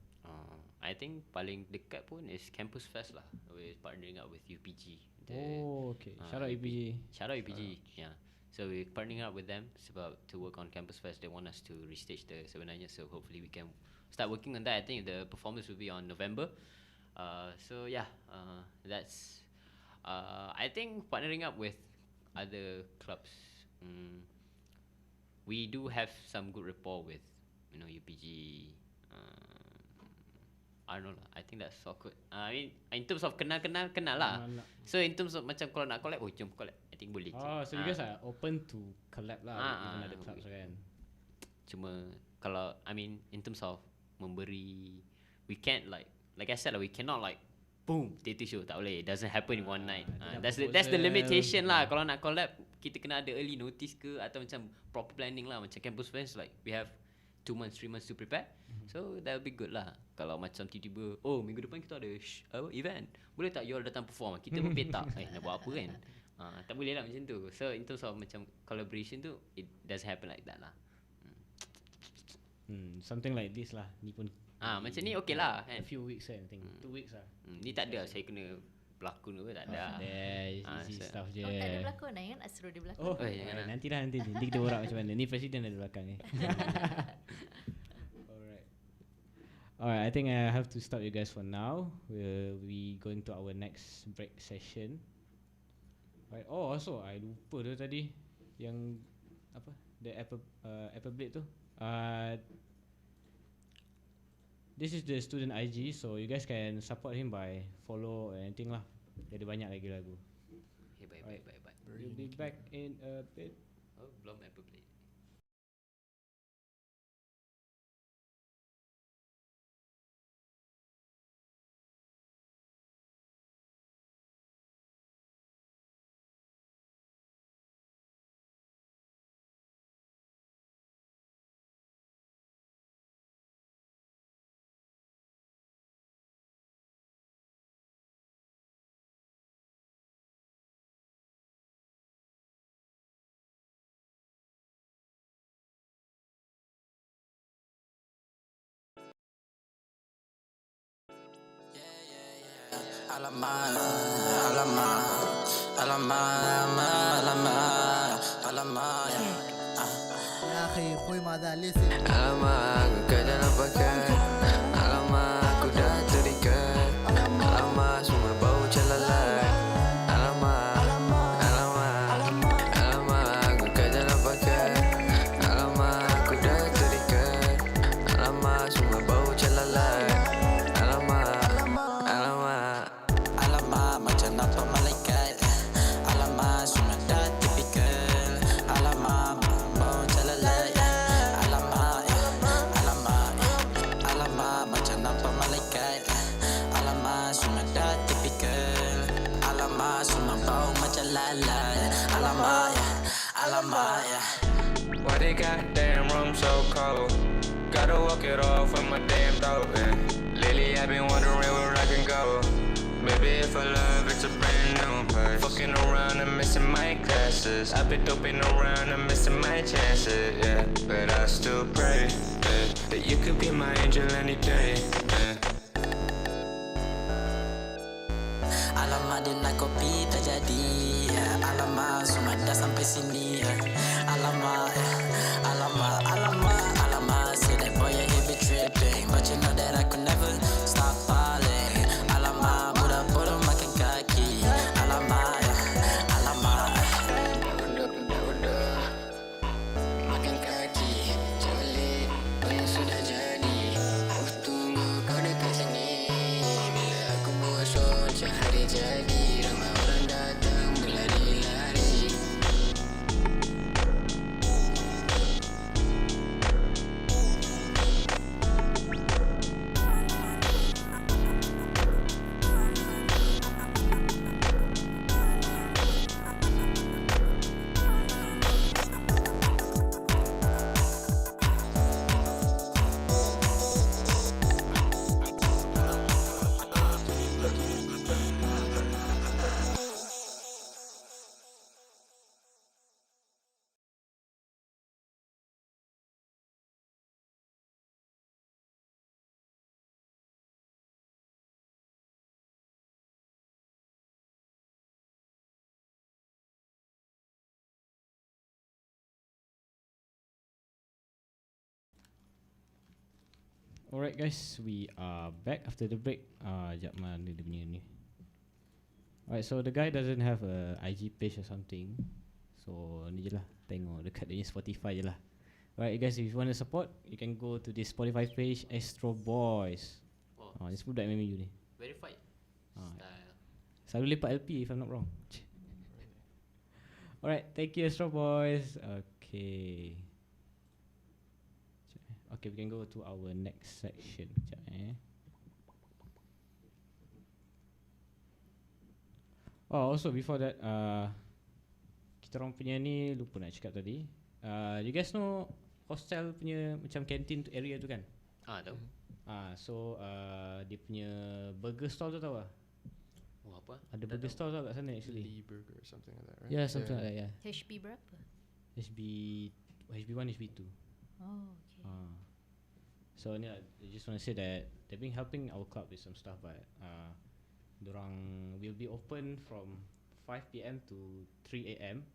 I think paling dekat pun is Campus Fest lah. We're partnering up with UPG. Okay. Shout out UPG. Shout out UPG. Yeah. So we're partnering up with them sebab to work on Campus Fest. They want us to restage the sebenarnya. So hopefully we can start working on that. I think the performance will be on November. So yeah, that's. I think partnering up with other clubs. We do have some good rapport with, UPG. I don't know lah. I think that's awkward. I mean, in terms of kenal lah. So in terms of macam kalau nak collab, jom collab. I think boleh. So you guys are open to collab lah with even other clubs kan? Cuma kalau, in terms of memberi, we can't like I said lah, we cannot like boom, theatre show, tak boleh. It doesn't happen in one night. That's the limitation lah. Kalau nak collab, kita kena ada early notice ke atau macam proper planning lah. Macam Campus Fest, like we have 2 months, 3 months to prepare. So that will be good lah. Kalau macam tiba-tiba, minggu depan kita ada event, boleh tak you all datang perform? Kita pun petak, nak buat apa kan? Tak boleh lah macam tu. So in terms of macam collaboration tu, it doesn't happen like that lah. Something like this lah. Ni pun macam ni okay lah a kan? few weeks kan, I think 2 weeks lah. Ni tak ada saya kena berlakon ke, tak ada. Easy stuff je. Tak ada berlakon lah kan? Astro dia berlakon. Nanti kita borak macam mana. Ni presiden ada belakang ni. Alright, I think I have to stop you guys for now. We'll be going to our next break session. Right. Also I lupa tu tadi yang apa? The Appleblade tu. This is the student IG, so you guys can support him by follow or anything lah. Dia ada banyak lagi lagu. Okay, bye. We'll be back in a bit. Blume Appleblade. ALAMAK, ALAMAK, ALAMAK, ALAMAK, ALAMAK. يا أخي خوي ماذا listen. ALAMAK, kau jangan pakai. ALAMAK, ku dah terikat. ALAMAK, semua bau celalai. ALAMAK, ALAMAK, ALAMAK, kau jangan pakai. ALAMAK, ku dah terikat. ALAMAK, semua bau celalai. Nampak malaikat. Alamak, semua dah tipikal. Alamak, bau celalai. Alamak, alamak, alamak, macam nampak malaikat. Alamak, semua dah tipikal. Alamak, semua bau macam lalai. Alamak, alamak. Why they goddamn room so cold? Gotta walk it off with my damn dog. Lately I've been wondering where I can go. Maybe if I love, it's a brand new place. Fucking around and missing my classes. I've been doping around and missing my chances, yeah. But I still pray, that you could be my angel any day, yeah. jadi. Alamak, semua dah sampai sini. Alamak, alamak, alamak, alamak. Say that boy, yeah, he be tripping, but you know that I could never stop falling. Alamak, budak bodoh makin kaki. Alamak, alamak. Budak-budak makin kaki. Jalik, pun sudah jadi. Aku tunggu kau dekat sini. Bila aku bosan, sehari jadi. Ramai orang datang berlari-lari. Alright guys, we are back after the break. Jap mana dia punya ni. Alright, so the guy doesn't have a IG page or something. So ni je lah, tengok dekat dia punya Spotify je lah. Alright guys, if you want to support, you can go to this Spotify page, ASTROBOYS. This budak MMU ni. Verified. Style. Selalu lepak LP if I'm not wrong. Alright, thank you ASTROBOYS. Okay. Okay, we can go to our next section. Sekejap Oh, also before that, kita orang punya ni lupa nak cakap tadi. You guys know hostel punya macam canteen area tu kan? Tahu. So dia punya burger stall tu tahu lah? Oh, apa? Ada burger stall tau kat sana actually. Lee Burger or something like that, right? Yeah, something like that, yeah. HB berapa? HB1, HB2. Oh, okay. So ni I just want to say that they've been helping our club with some stuff, but dorang will be open from 5 PM to 3 AM.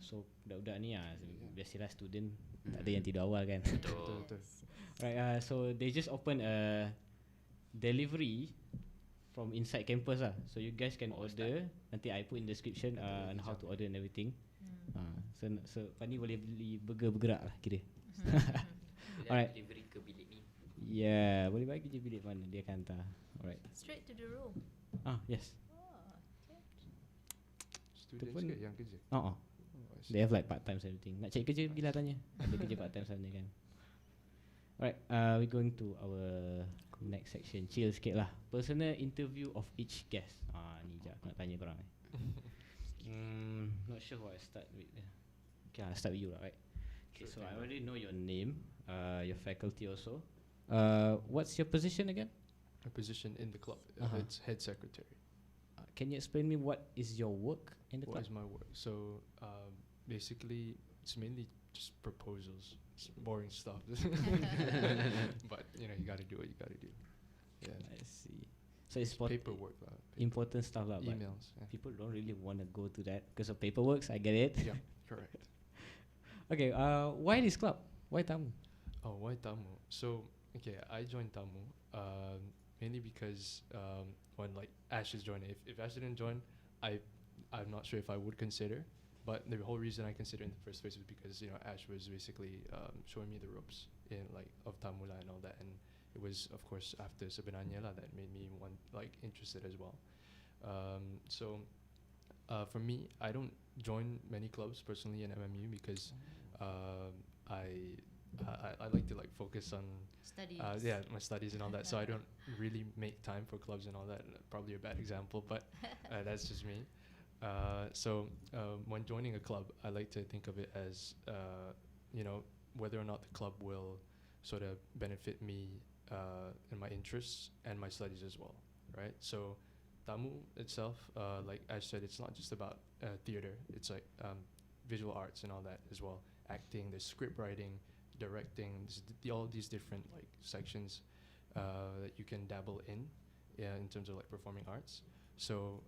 So budak-budak ni biasalah student tak ada yang tidur awal kan. Betul. Right, so they just open a delivery from inside campus lah. So you guys can order. Nanti I put in description on how to order and everything. So Fani boleh beli burger bergerak lah kira. Alright. Delivery ke bilik ni. Yeah, boleh bagi je bilik mana dia akan hantar. Alright. Straight to the room. Yes. Students ke yang kerja? They have like part time and everything. Nak cari kerja bila tanya. Ada kerja part time sana kan. Alright, we going to our next section. Chill sikit lah. Personal interview of each guest. Ni je aku nak tanya korang ni. Not sure what I start with. Okay, I'll start with you lah, right? Okay, so I already know your name, your faculty also. What's your position again? A position in the club. It's head secretary. Can you explain me what is your work in the club? What is my work? So basically, it's mainly just proposals. It's boring stuff. But you know, you got to do what you got to do. Yeah. I see. So it's paperwork. Important stuff lah. Emails. Yeah. People don't really want to go to that because of paperwork. I get it. Yeah, correct. Okay. Why this club? Why Tamu? Oh, why Tamu? So okay, I joined Tamu mainly because when like Ash is joining. If Ash didn't join, I'm not sure if I would consider. But the whole reason I considered in the first place was because Ash was basically showing me the ropes in like of Tamula and all that, and it was of course after sebenarnya lah that made me interested as well. So for me, I don't join many clubs personally in MMU because I like to focus on studies. My studies and all that. So I don't really make time for clubs and all that. Probably a bad example, but that's just me. So when joining a club, I like to think of it as whether or not the club will sort of benefit me in my interests and my studies as well, right? So Tamu itself, like I said, it's not just about theater. It's like visual arts and all that as well. Acting, there's script writing, directing, all these different sections that you can dabble in terms of performing arts. So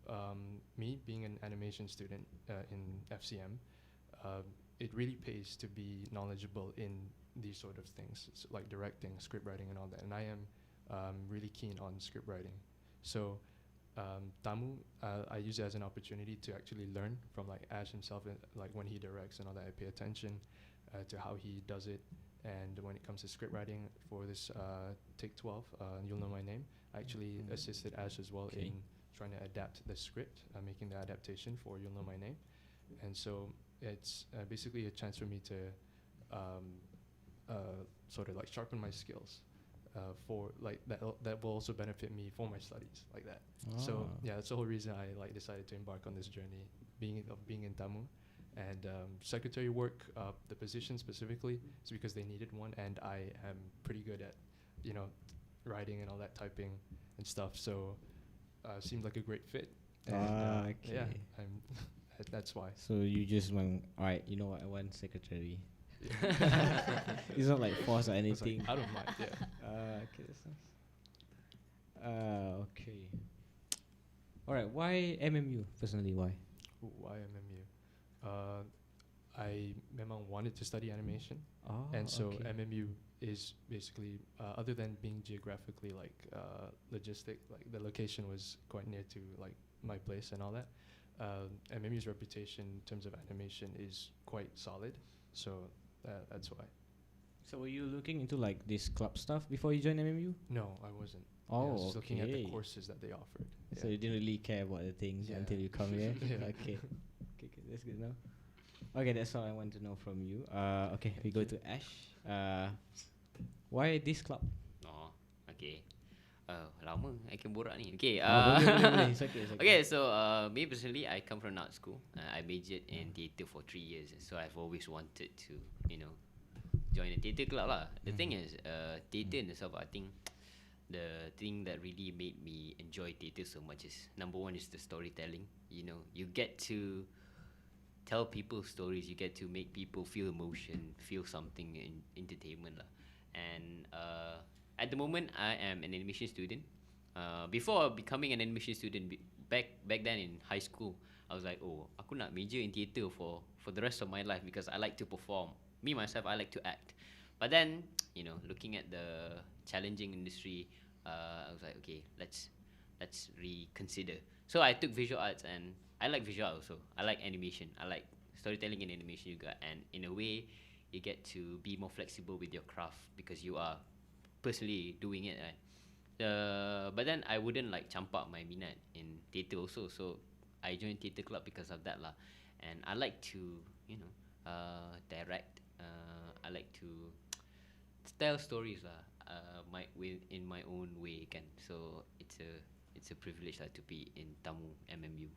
me being an animation student in FCM, it really pays to be knowledgeable in these sort of things, like directing, script writing, and all that. And I am really keen on script writing. So Tamu, I use it as an opportunity to actually learn from like Ash himself, like when he directs and all that. I pay attention to how he does it. And when it comes to script writing for this Take 12, You'll Know My Name, I actually assisted Ash as well in trying to adapt the script, making the adaptation for You'll Know My Name. And so it's basically a chance for me to sort of like sharpen my skills for like that will also benefit me for my studies like that. So yeah, that's the whole reason I like decided to embark on this journey, being in Tamu. And secretary work, the position specifically, is because they needed one, and I am pretty good at, writing and all that, typing and stuff. So seemed like a great fit. And yeah, that's why. So you just want, alright, you know what, I want secretary. It's not like force or anything. Like, I don't mind, yeah. Okay, that's nice. Okay. Alright, why MMU? Personally, why? Why MMU? I memang wanted to study animation, and so MMU is basically, other than being geographically like logistic, like the location was quite near to like my place and all that. MMU's reputation in terms of animation is quite solid, so that's why. So were you looking into like this club stuff before you joined MMU? No, I wasn't. Oh, I was just looking at the courses that they offered. So you didn't really care about the things until you come here? Yeah. Okay, that's good now. Okay, that's all I want to know from you. Okay, we go to Ash. Why this club? Oh, okay. Lama I can borak ni. Okay. Boleh. It's okay. Okay, so me personally, I come from art school. I majored in theatre for 3 years, so I've always wanted to, join a theatre club lah. The thing is, theatre in itself, I think the thing that really made me enjoy theatre so much is, number one is the storytelling. You get to tell people stories, you get to make people feel emotion, feel something in entertainment lah. And at the moment, I am an animation student. Before becoming an animation student, back then in high school, I was like, oh, aku nak major in theatre for the rest of my life because I like to perform. Me myself, I like to act. But then, looking at the challenging industry, I was like, okay, let's reconsider. So I took visual arts, and I like visual also. I like animation. I like storytelling and animation juga. And in a way, you get to be more flexible with your craft because you are personally doing it, right? But then I wouldn't like campak my minat in theatre also. So I joined theatre club because of that lah. And I like to, direct. I like to tell stories lah. In my own way kan. So it's a privilege lah to be in Tamu MMU.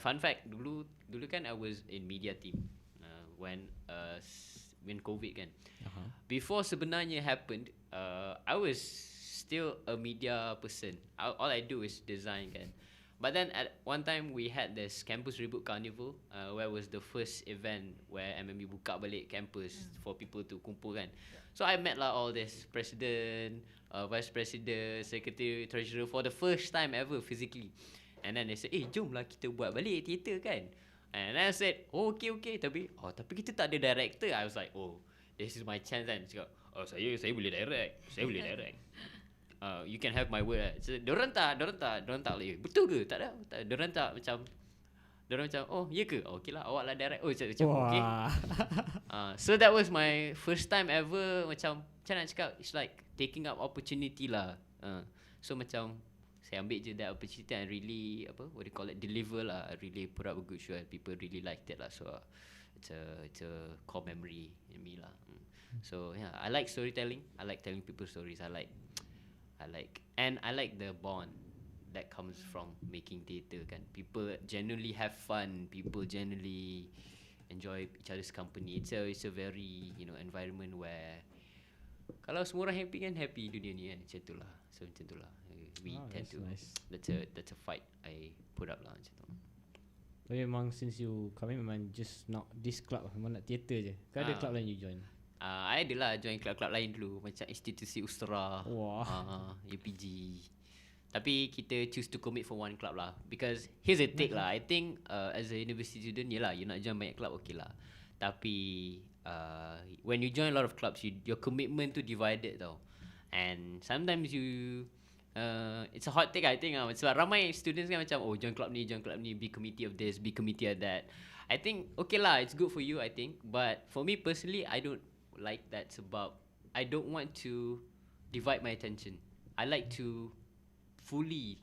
Fun fact, dulu kan I was in media team when COVID kan. Before sebenarnya happened, I was still a media person. All I do is design kan. But then at one time we had this campus reboot carnival, where was the first event where MMU buka balik campus for people to kumpul kan. So I met lah all this president, vice president, secretary, treasurer for the first time ever physically. And then they said, jom lah kita buat balik theater kan. And I said, okay. Tapi kita tak ada director. I was like, this is my chance kan. Cakap, saya boleh direct. You can have my word. So, Diorang tak like, betul ke? Tak ada. Diorang macam, ya ke? Okay lah, awak lah direct. Macam okay. So that was my first time ever macam nak cakap, it's like taking up opportunity lah. So macam saya ambil je that opportunity and really deliver lah. I really put up a good show and people really liked it lah. So it's a core memory in me lah. So yeah, I like storytelling. I like telling people stories. I like the bond that comes from making theatre kan. People genuinely have fun. People genuinely enjoy each other's company. It's a very environment where kalau semua orang happy kan, happy dunia ni kan. Macam tu lah. So macam tu lah. We tend to nice. That's a fight I put up lah macam tu. Tapi memang since you kami memang just not this club, memang nak theatre je. Kan ada club lain you join? I adalah join club-club lain dulu, macam institusi Ustra, UPG, Tapi kita choose to commit for one club lah. Because here's the take lah. I think as a university student, yelah, you nak join banyak club, okay lah. Tapi when you join a lot of clubs, your commitment tu divided tau. And sometimes it's a hot take I think sebab ramai students kan macam join club ni, be committee of this, be committee of that. I think okay lah, it's good for you I think. But for me personally, I don't like that sebab I don't want to divide my attention. I like to fully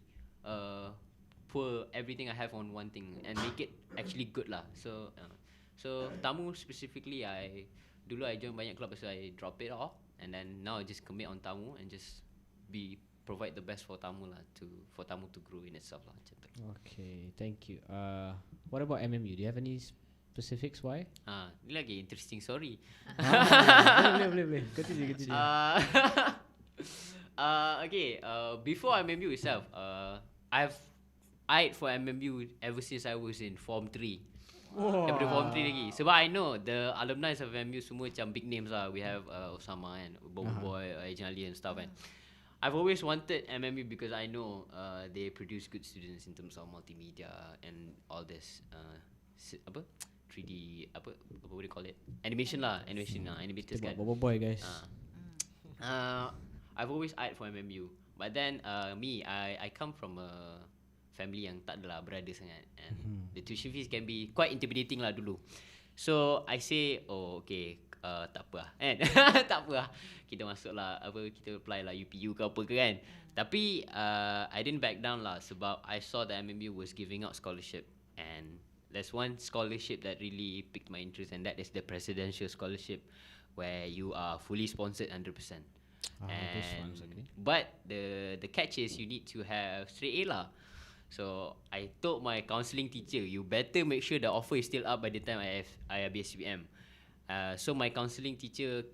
pour everything I have on one thing and make it actually good lah. So Tamu specifically, dulu I join banyak club, so I drop it off, and then now I just commit on Tamu and just provide the best for Tamu lah, for Tamu to grow in itself lah. Macam tu. Okay, thank you. What about MMU? Do you have any specifics why? Ni lagi interesting story. Boleh. Continue. Okay, before MMU itself, I've eyed for MMU ever since I was in Form 3. Daripada Form 3 lagi. Sebab I know the alumni of MMU semua macam big names lah. We have Osama and Boy, Angelic and stuff kan. I've always wanted MMU because I know they produce good students in terms of multimedia and all this 3D apa what do you call it? Animations animators kan. Boy guys. I've always eyed for MMU. But then I come from a family yang tak adalah berada sangat, and the tuition fees can be quite intimidating lah dulu. So I say okay, tak apa lah kan. Tak apa lah, kita masuk lah, kita apply lah UPU ke apa ke kan. Tapi I didn't back down lah sebab I saw that MMU was giving out scholarship, and there's one scholarship that really piqued my interest, and that is the presidential scholarship where you are fully sponsored 100%. But the catch is you need to have straight A lah. So I told my counselling teacher, you better make sure the offer is still up by the time I have SPM. So my counselling teacher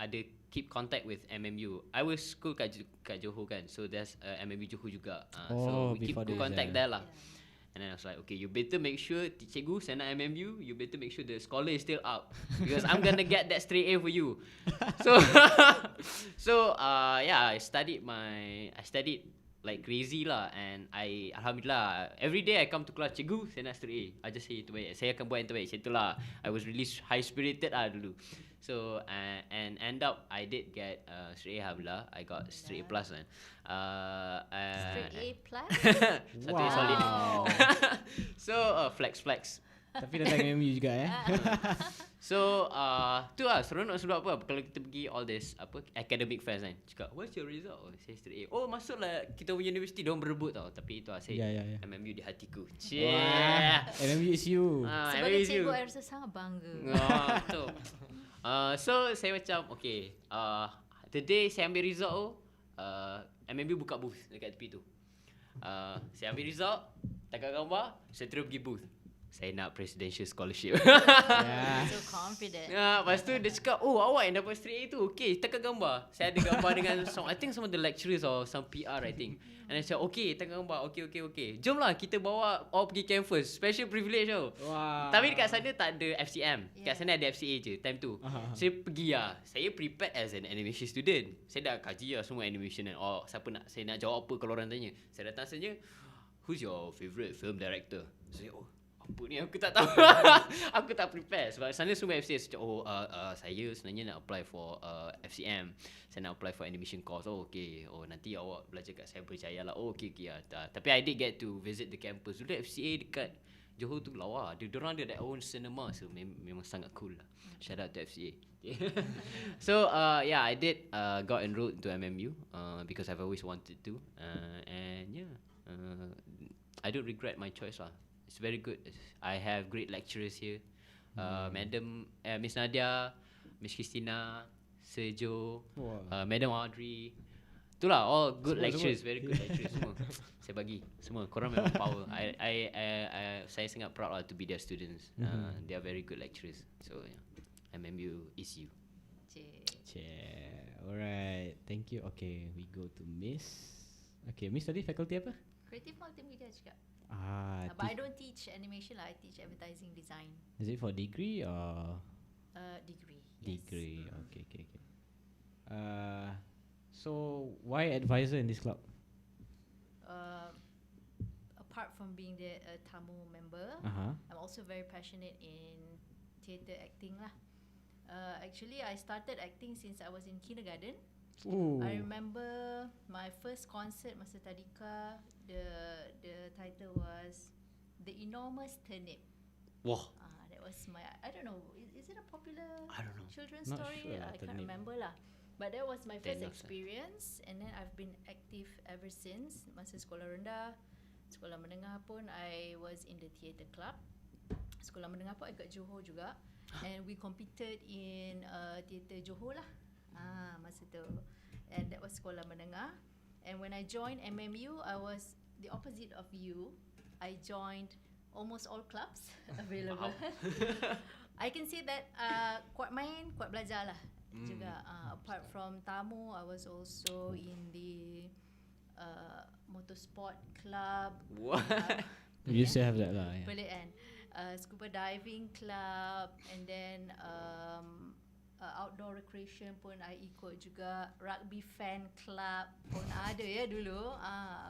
ada keep contact with MMU. I was school kat Johor kan, so there's MMU Johor juga. So we keep good contact there lah. And then I was like, okay, you better make sure cikgu send out MMU, you better make sure the scholar is still up because I'm gonna get that straight A for you. So I studied like crazy lah, and alhamdulillah every day I come to class, cikgu saya nak straight A. I just say itu baik, saya akan buat yang terbaik. Macam itulah, I was really high spirited lah dulu. So and end up I did get straight A, alhamdulillah. I got straight A plus kan. Straight A plus? Satu A solid. So flex. Tapi datang MMU juga So tu lah seronok sebab apa? Kalau kita pergi all this academic fairs kan, cakap what's your result? Saya straight A. Masuklah kita punya universiti, diorang berebut tau. Tapi itu lah saya MMU di hatiku. MMU is you. Sebagai cikgu I rasa sangat bangga. Betul. So saya macam okay, the day saya ambil result MMU buka booth dekat tepi tu. Saya ambil result, tangkap gambar, saya terus pergi booth. Saya nak presidential scholarship. So confident. Lepas tu dia cakap, awak yang dapat straight A tu. Okay, tangkap gambar. Saya ada gambar dengan I think some of the lecturers or some PR I think. And I said, okay, tangkap gambar. Okay. Jomlah kita bawa awak pergi campus. Special privilege tau. Tapi dekat sana tak ada FCM. Dekat sana ada FCA je time tu. Saya pergi lah. Saya prepared as an animation student. Saya dah kaji lah semua animation dan saya nak jawab apa kalau orang tanya. Saya datang saja, who's your favourite film director? Saya apa ni, aku tak tahu. Aku tak prepare sebab sana semua FCA. Saya sebenarnya nak apply for FCM. Saya nak apply for animation course. Okay. Nanti awak belajar kat saya, percaya lah. Okay. Tapi I did get to visit the campus. Dulu FCA dekat Johor tu lawa. Diorang ada their own cinema, so memang sangat cool lah. Shout out to FCA. So I did got enrolled into MMU because I've always wanted to, and I don't regret my choice lah. It's very good. I have great lecturers here. Madam Miss Nadia, Miss Christina, Sergio, Madam Audrey. Itulah all good lecturers, very good lecturers semua. Saya bagi semua. Korang memang power. Saya sangat proud lah to be their students. They are very good lecturers. So MMU is you. Alright, thank you. Okay, we go to Miss. Okay, Miss tadi faculty apa? Creative multimedia juga. But I don't teach animation lah. I teach advertising design. Is it for degree or? Degree. Degree. Okay. So why advisor in this club? apart from being the tamu member, I'm also very passionate in theatre acting lah. Actually, I started acting since I was in kindergarten. Ooh. I remember my first concert masa tadika. The title was The Enormous Turnip. Wah. That was my, I don't know, is it a popular I don't know. children's Not story? sure, I can't turnip. remember lah. But that was my first Turnip, experience, and then I've been active ever since. Masa sekolah rendah, sekolah menengah pun I was in the theatre club. Sekolah menengah pun I kat Johor juga, and we competed in theatre Johor lah. Masa tu, and that was sekolah menengah. And when I joined MMU, I was the opposite of you. I joined almost all clubs available. I can say that kuat main, kuat belajar lah juga. Apart from tamu, I was also in the motorsport club. What? You still have that lah. Yeah. Pelik kan? Scuba diving club, and then outdoor recreation pun I ikut juga. Rugby fan club pun ada ya dulu.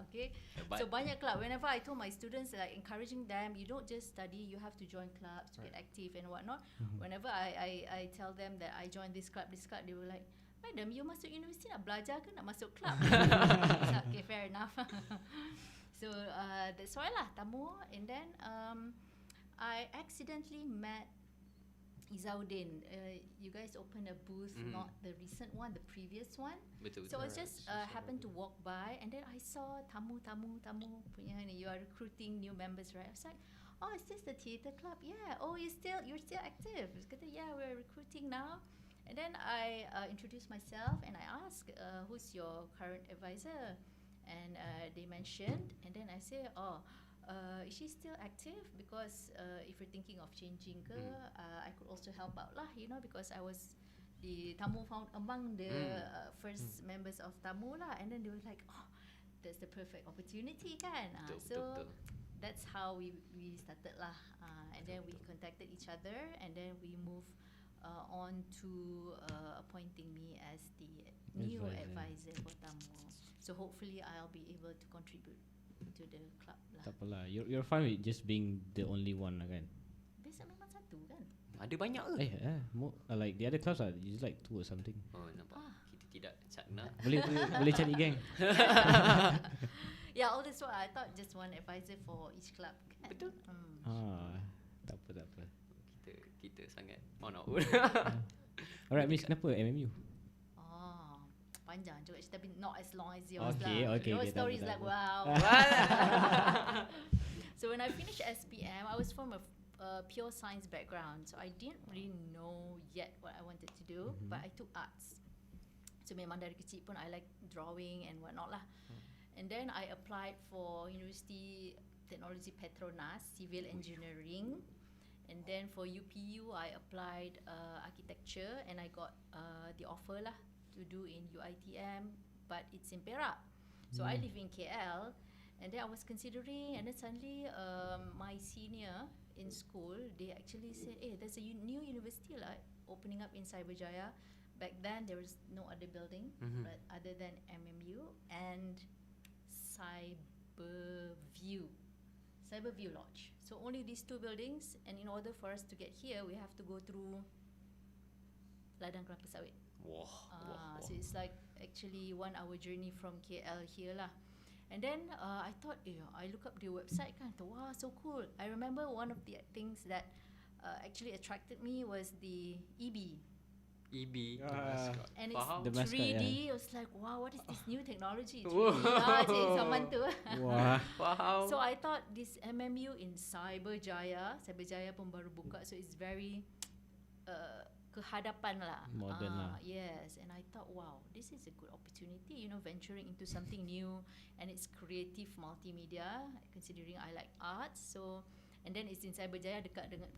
Okay. Hebat. So banyak club. Whenever I told my students, like encouraging them, you don't just study, you have to join clubs to get active and whatnot. Whenever I tell them that I join this club, they were like, Madam, you masuk universiti nak belajar ke nak masuk club? Okay, fair enough. So that's why lah tamu. And then I accidentally met Izauddin. You guys opened a booth, not the recent one, the previous one. Betul. So I just happened to walk by, and then I saw tamu punya ni, you are recruiting new members, right? I was like, oh, is this the theatre club? Yeah. Oh, you're still active. Dia kata, yeah, we're recruiting now. And then I introduced myself and I asked, who's your current advisor? And they mentioned, and then I say, is she still active? Because if you're thinking of changing ke, I could also help out lah, because I was the tamu found among the first members of tamu lah. And then they were like, oh, that's the perfect opportunity kan. So that's how we started lah. And then we contacted each other, and then we moved on to appointing me as the new advisor for tamu. So hopefully I'll be able to contribute to the club lah. Tak apalah. You're fine with just being the only one lah kan? Biasa memang satu kan? Ada banyak ke? Like the other clubs are just like 2 or something. Oh, nampak. Kita tidak cakna. boleh cari gang. Yeah, all this while I thought just one advisor for each club kan? Betul. Tak apa. Kita sangat on our own. Alright, Miss, kenapa MMU? Panjang juga, tapi not as long as yours Okay. Your story is like wow. So when I finished SPM, I was from a pure science background, so I didn't really know yet what I wanted to do, but I took arts. So memang dari kecil pun I like drawing and whatnot lah. And then I applied for University Technology Petronas, Civil Engineering. And then for UPU, I applied architecture, and I got the offer lah to do in UiTM, but it's in Perak. So I live in KL, and then I was considering, and then suddenly my senior in school, they actually said, hey, there's a new university like opening up in Cyberjaya. Back then there was no other building but other than MMU and Cyberview Lodge. So only these 2 buildings, and in order for us to get here, we have to go through Ladang Kelapa Sawit. So it's like actually 1 hour journey from KL here lah. And then I thought, I look up the website kan, wow, so cool. I remember one of the things that actually attracted me was the EB. And it's The mascot, 3D. I was like, wow, what is this new technology? 3D. Cik zaman tu. Wow. So I thought this MMU in Cyberjaya pun baru buka, so it's very kehadapan lah. Modern lah. Yes, and I thought, wow, this is a good opportunity, venturing into something new, and it's creative multimedia, considering I like arts. So, and then it's in Cyberjaya, dekat dengan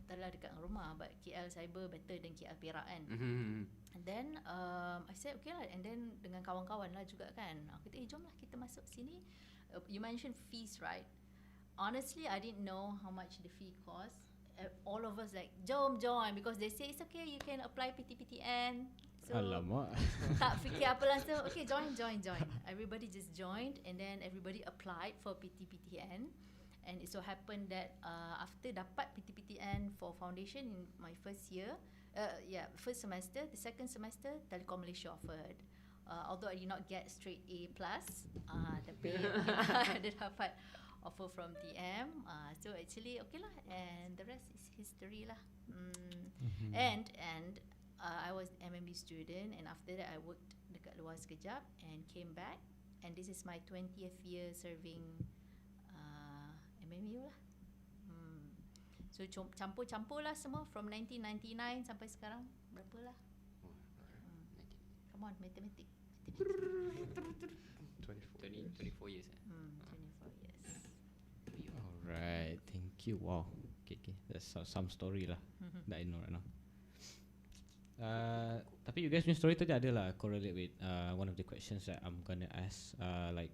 rumah, but KL Cyber better than KL Perak kan. And then I said okay lah, and then dengan kawan-kawan lah juga kan, aku kata jom lah kita masuk sini. You mentioned fees, right? Honestly, I didn't know how much the fee cost. All of us like jom join, because they say it's okay, you can apply PTPTN. So Alamak. tak fikir apa lah, so okay, join. Everybody just joined, and then everybody applied for PTPTN. And it so happened that after dapat PTPTN for foundation in my first year, first semester, the second semester, Telecom Malaysia offered. Although I did not get straight A+, tapi I dapat offer from TM. So actually okay lah, and the rest is history lah. And I was MMU student, and after that I worked dekat luar sekejap and came back, and this is my 20th year serving MMU lah. So campur-campur lah semua from 1999 sampai sekarang berapa lah? Come on, mathematics. 24 years. 24 years. Alright, thank you. Wow. Okay. That's some story lah that I know right now. Tapi you guys punya story tadi ada lah correlate with one of the questions that I'm gonna ask. Like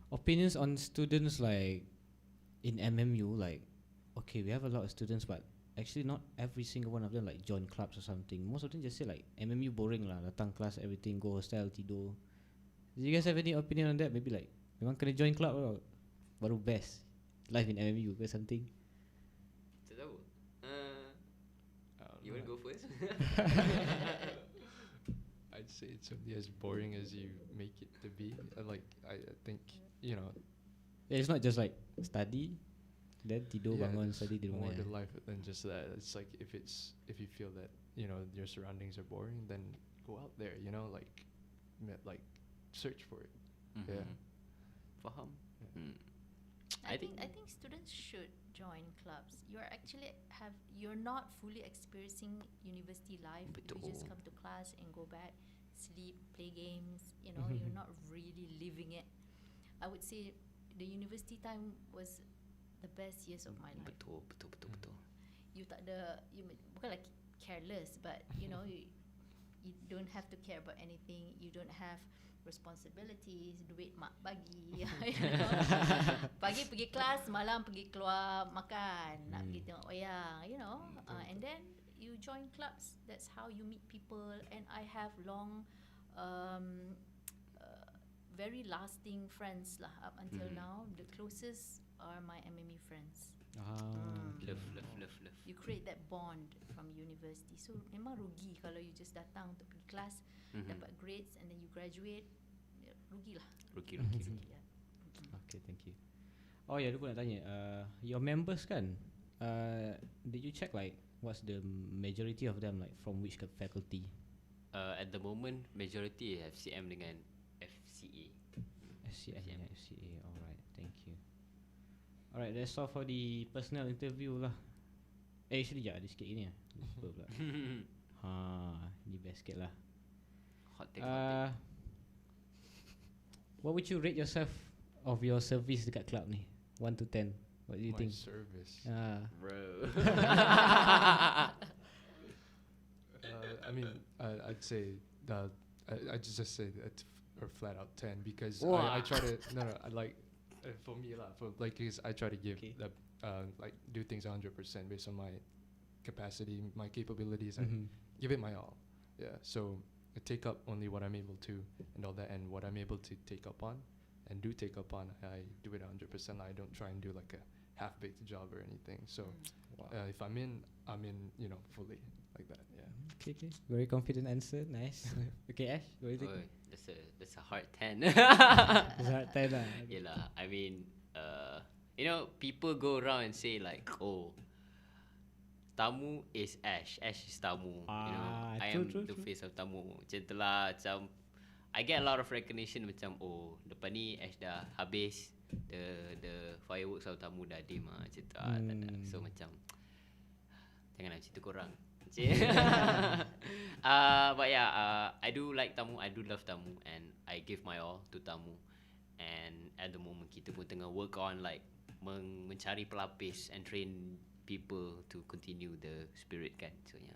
opinions on students like in MMU. Like, okay, we have a lot of students, but actually not every single one of them like join clubs or something. Most of them just say like MMU boring lah, datang kelas everything, go hostel, tidur. Do you guys have any opinion on that? Maybe like memang kena join club or baru best life in MMU or something? Tak tahu. You want to go first? I'd say it's only as boring as you make it to be. I think, you know, it's not just like study, then tidur, bangun, study, tidur, more bangun. to life than just that. It's like if you feel that, you know, your surroundings are boring, then go out there, you know, like search for it. Yeah. Faham? Yeah. I think students should join clubs. You're not fully experiencing university life. Betul. You just come to class and go back, sleep, play games. You know, you're not really living it. I would say the university time was the best years of my life. Betul. You tak ada, you bukan like careless, but you know, you don't have to care about anything. You don't have responsibilities, duit mak bagi. You know? Pagi pergi kelas, malam pergi keluar makan, nak pergi tengok wayang, you know. And then you join clubs. That's how you meet people. And I have long, very lasting friends lah up until now. The closest are my MMU friends. Love. You create that bond from university. So memang rugi kalau you just datang untuk pergi kelas, dapat grades and then you graduate, rugi lah. Rugi. Yeah. Okay, thank you. Oh ya, lupa nak tanya. Your members kan, did you check like what's the majority of them like from which faculty? At the moment, majority FCM dengan FCA. FCM and FCA. Alright, thank you. Alright, that's all for the personal interview lah. Actually, ada sikit ini lah. Lupa pula. Ni best sikit lah. Hot take. What would you rate yourself of your service dekat club ni? 1 to 10. What do you think? My service. Bro. I mean, I'd say I just say that or flat out 10 because I try to I like for me lah, for like because I try to give the like do things 100% based on my capacity, my capabilities, and give it my all. Yeah, so I take up only what I'm able to and all that, and what I'm able to take up on and do take up on, I do it 100%. I don't try and do like a half-baked job or anything. So if I'm in, you know, fully like that. Yeah. Okay. Very confident answer. Nice. Okay, Ash, what do you think? That's a hard 10. That's a hard 10 lah. Yelah, I mean, you know, people go around and say like, oh, Tamu is Ash is Tamu. You know, I am the face of Tamu. Macam tu lah, macam I get a lot of recognition macam, oh, depan ni Ash dah habis, the fireworks of Tamu dah dim lah, macam tu lah. So macam, janganlah macam tu korang. But yeah, I do like Tamu, I do love Tamu, and I give my all to Tamu. And at the moment kita pun tengah work on like mencari pelapis and train people to continue the spirit kan. So yeah.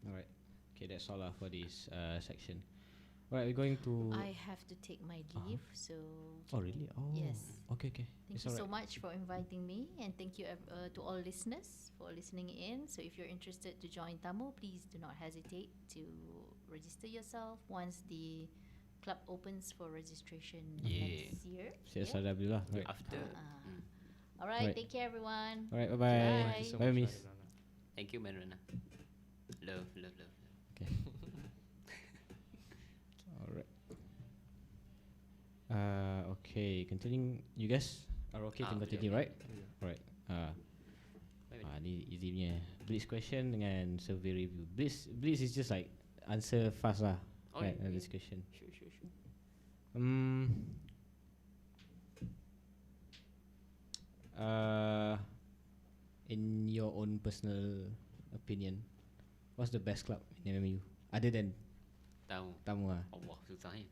Alright. Okay, that's all for this section. Alright, we're going to. I have to take my leave, so. Oh really? Oh. Yes. Okay. Thank you so much for inviting me, and thank you to all listeners for listening in. So if you're interested to join Tamu, please do not hesitate to register yourself once the club opens for registration Yeah. next year. CSRW lah. Right. After. All right, Right. take care, everyone. Alright, bye bye. Bye. Thank you so Bye, much, miss. Rana. Thank you, Manrana. Love, love, love. Okay. Alright. Okay, continuing. You guys are okay to continue, right? Right. Ni easy punya blitz question dengan survey review. Blitz is just like answer fast lah. Right, this question. Sure. In your own personal opinion, what's the best club in MMU other than Tamu lah? Allah, susah ni.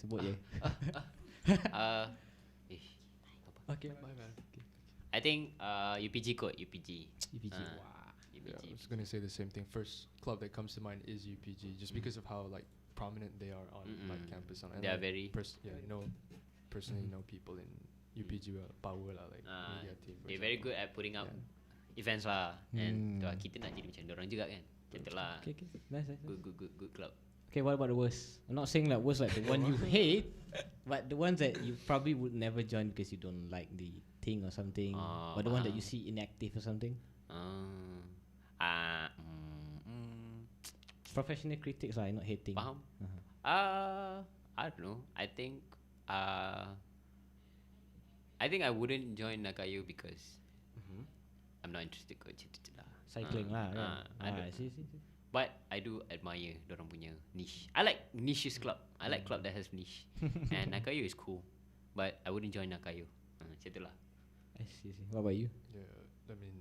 Sebut je. Okay, my bad. Okay. I think UPG kot, UPG. UPG. Yeah, I was gonna say the same thing. First club that comes to mind is UPG, just because of how like prominent they are on like campus. And They are like, very personally know people in UPG power lah, like media team. for They're very example. good at putting up events lah. And kita nak jadi macam dorang juga kan. Macam lah. Okay. Nice. Good club. Okay, what about the worst? I'm not saying that worst like the one you hate, but the ones that you probably would never join because you don't like the thing or something, or the one that you see inactive or something. Professional critics are not hating. Faham? I don't know. I think I wouldn't join Nakayo because I'm not interested kot cerita lah. Cycling lah. I See. But I do admire dorang punya niche. I like niches club. I like club that has niche. And Nakayo is cool, but I wouldn't join Nakayo. Macam tu lah. I see. What about you? Yeah, I mean,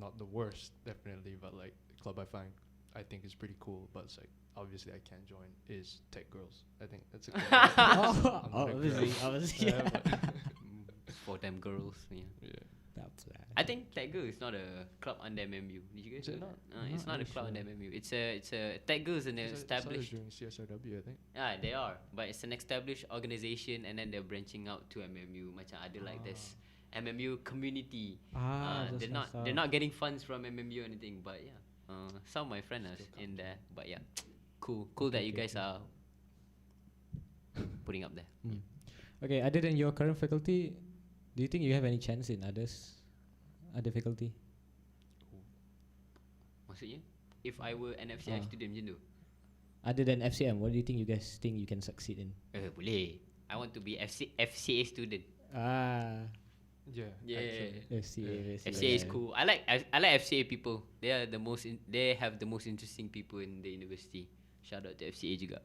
not the worst definitely, but like the club I think is pretty cool, but it's like obviously I can't join is Tech Girls. I think that's a club. Obviously. For them girls, yeah. That's that. I think Tech Girl is not a club under MMU. Did you guys know that? It's not a club under MMU. It's a Tech Girl is an established. During CSRW, I think. Yeah, they are, but it's an established organization, and then they're branching out to MMU. Macam ada like this MMU community. They're not getting funds from MMU or anything, but yeah, some of my friends are in there. But yeah, cool that you guys are putting up there. Okay, other than your current faculty, do you think you have any chance in other faculty? Maksudnya, if I were an FCI student macam tu? Other than FCM, what do you think you guys think you can succeed in? Boleh. I want to be FCA student. Yeah. FCA is cool. I like FCA people. They are they have the most interesting people in the university. Shout out to FCA juga.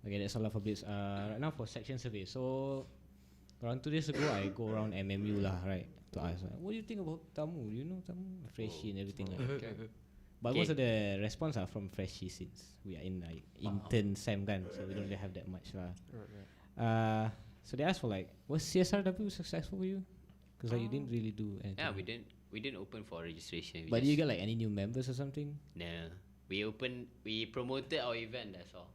Okay, that's all for Blitz. Right now for section survey. So around 2 days ago, I go around MMU lah, right? To ask, what do you think about Tamu? You know Tamu, freshie and everything like. But most of the response are from freshie since we are in like intern sem kan, so we don't really have that much lah. So they asked for like, was CSRW successful for you? Because like you didn't really do anything. Yeah, we didn't open for registration. But did you get like any new members or something? No, we promoted our event. That's all.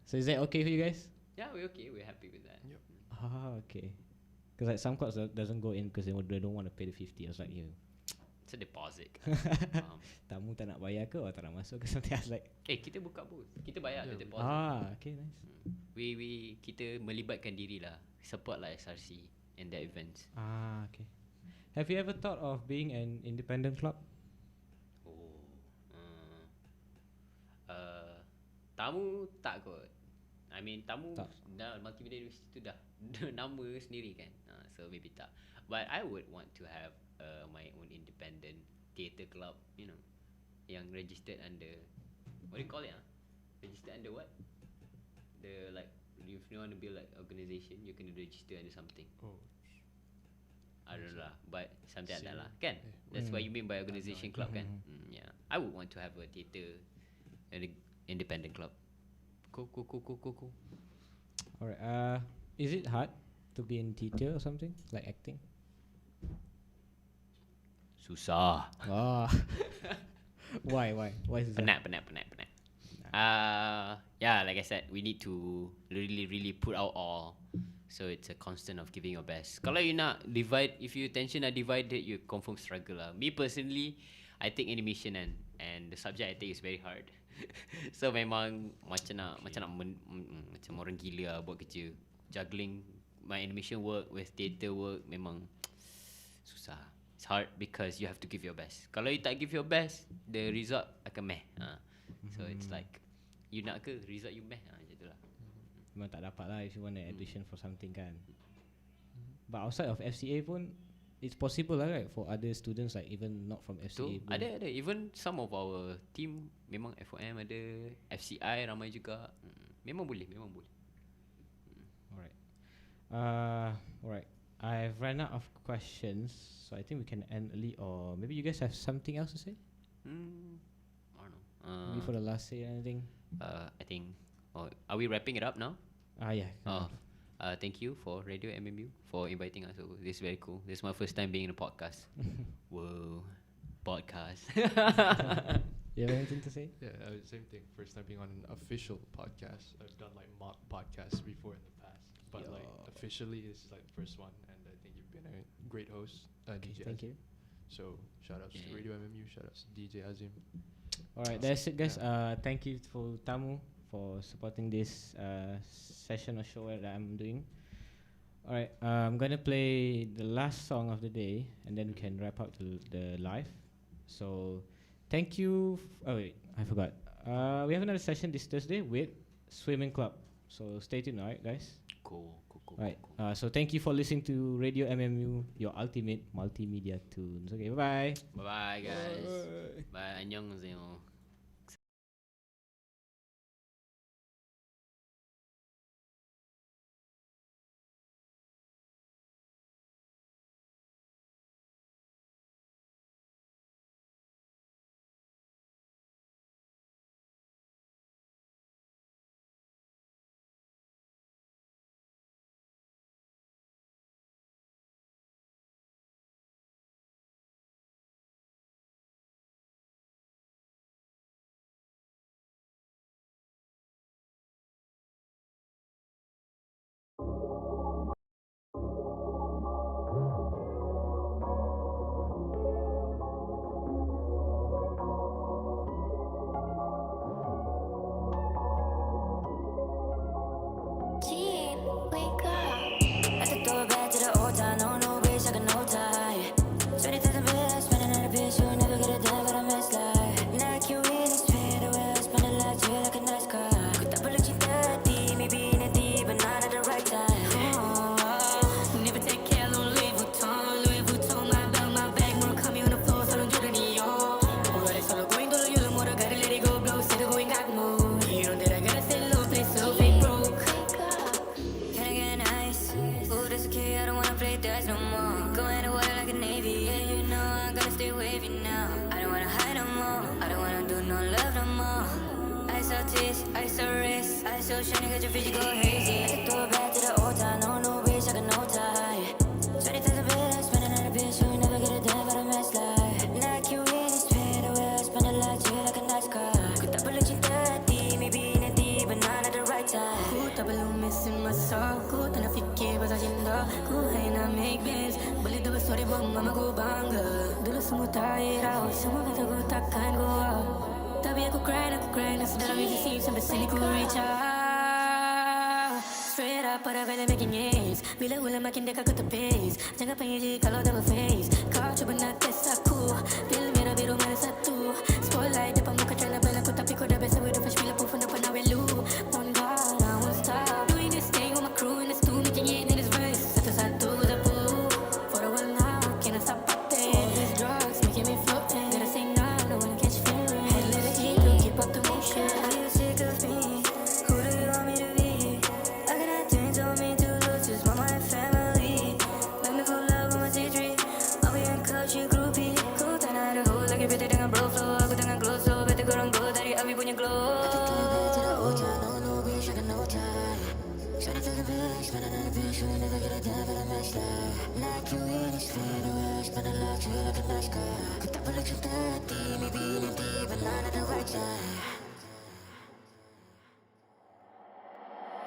So is that okay for you guys? Yeah, we're okay. We're happy with that. Yep. Okay. Because like some clubs doesn't go in because they don't want to pay the 50. I was like, It's a deposit. Tamu tak nak bayar ke or tak nak masuk ke something? I was like, kita buka booth. Kita bayar the deposit. Okay, nice. Kita melibatkan diri lah, support lah SRC and their events. Okay. Have you ever thought of being an independent club? Tamu tak kot. I mean Tamu dah multimedia university tu dah nama sendiri kan. So maybe tak. But I would want to have my own independent theatre club, yang registered under, what do you call it? Registered under what? The like, if you want to build like organisation, you can register under something. I don't know lah, but something like that lah, kan? That's what you mean by organisation club, kan? Yeah, I would want to have a theatre, an independent club. Cool. Alright. Is it hard to be in theatre or something like acting? Susah. Why is that? Penat. Yeah, like I said, we need to really put our all. So it's a constant of giving your best. Kalau you nak divide, if your attention are divided, you confirm struggle lah. Me personally, I take animation and and the subject I think is very hard. So memang macam orang gila lah buat kerja. Juggling my animation work with theatre work memang susah. It's hard because you have to give your best. Kalau you tak give your best, the result akan meh. So it's like you nak ke result you meh, macam tu lah. Memang tak dapat lah if you want an audition for something kan. But outside of FCA pun it's possible lah, right, for other students like even not from FCA. Ada even some of our team memang FOM ada, FCI ramai juga. Memang boleh. Alright. Alright. I've run out of questions, so I think we can end early, or maybe you guys have something else to say? I don't know. Maybe for the last say anything? I think. Are we wrapping it up now? Yeah. Thank you for RadioMMU for inviting us. So this is very cool. This is my first time being in a podcast. Whoa, podcast. You have anything to say? Yeah, same thing. First time being on an official podcast. I've done like mock podcasts before in the past, but like officially this is like the first one, and I think you've been a great host, DJ. Thank you. So shout outs to RadioMMU, shout outs to DJ Azim. Alright, that's it, guys. Thank you for Tamu for supporting this session or show that I'm doing. Alright, I'm gonna play the last song of the day, and then we can wrap up the live. So, thank you. Oh wait, I forgot. We have another session this Thursday with Swimming Club. So stay tuned, alright, guys. Cool. Alright. So thank you for listening to RadioMMU, your ultimate multimedia tunes. Okay, bye bye. Bye guys. Bye. 안녕하세요.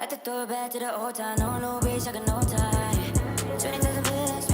At the door, back to the old town, no bitch, I got no time. 20,000 bills,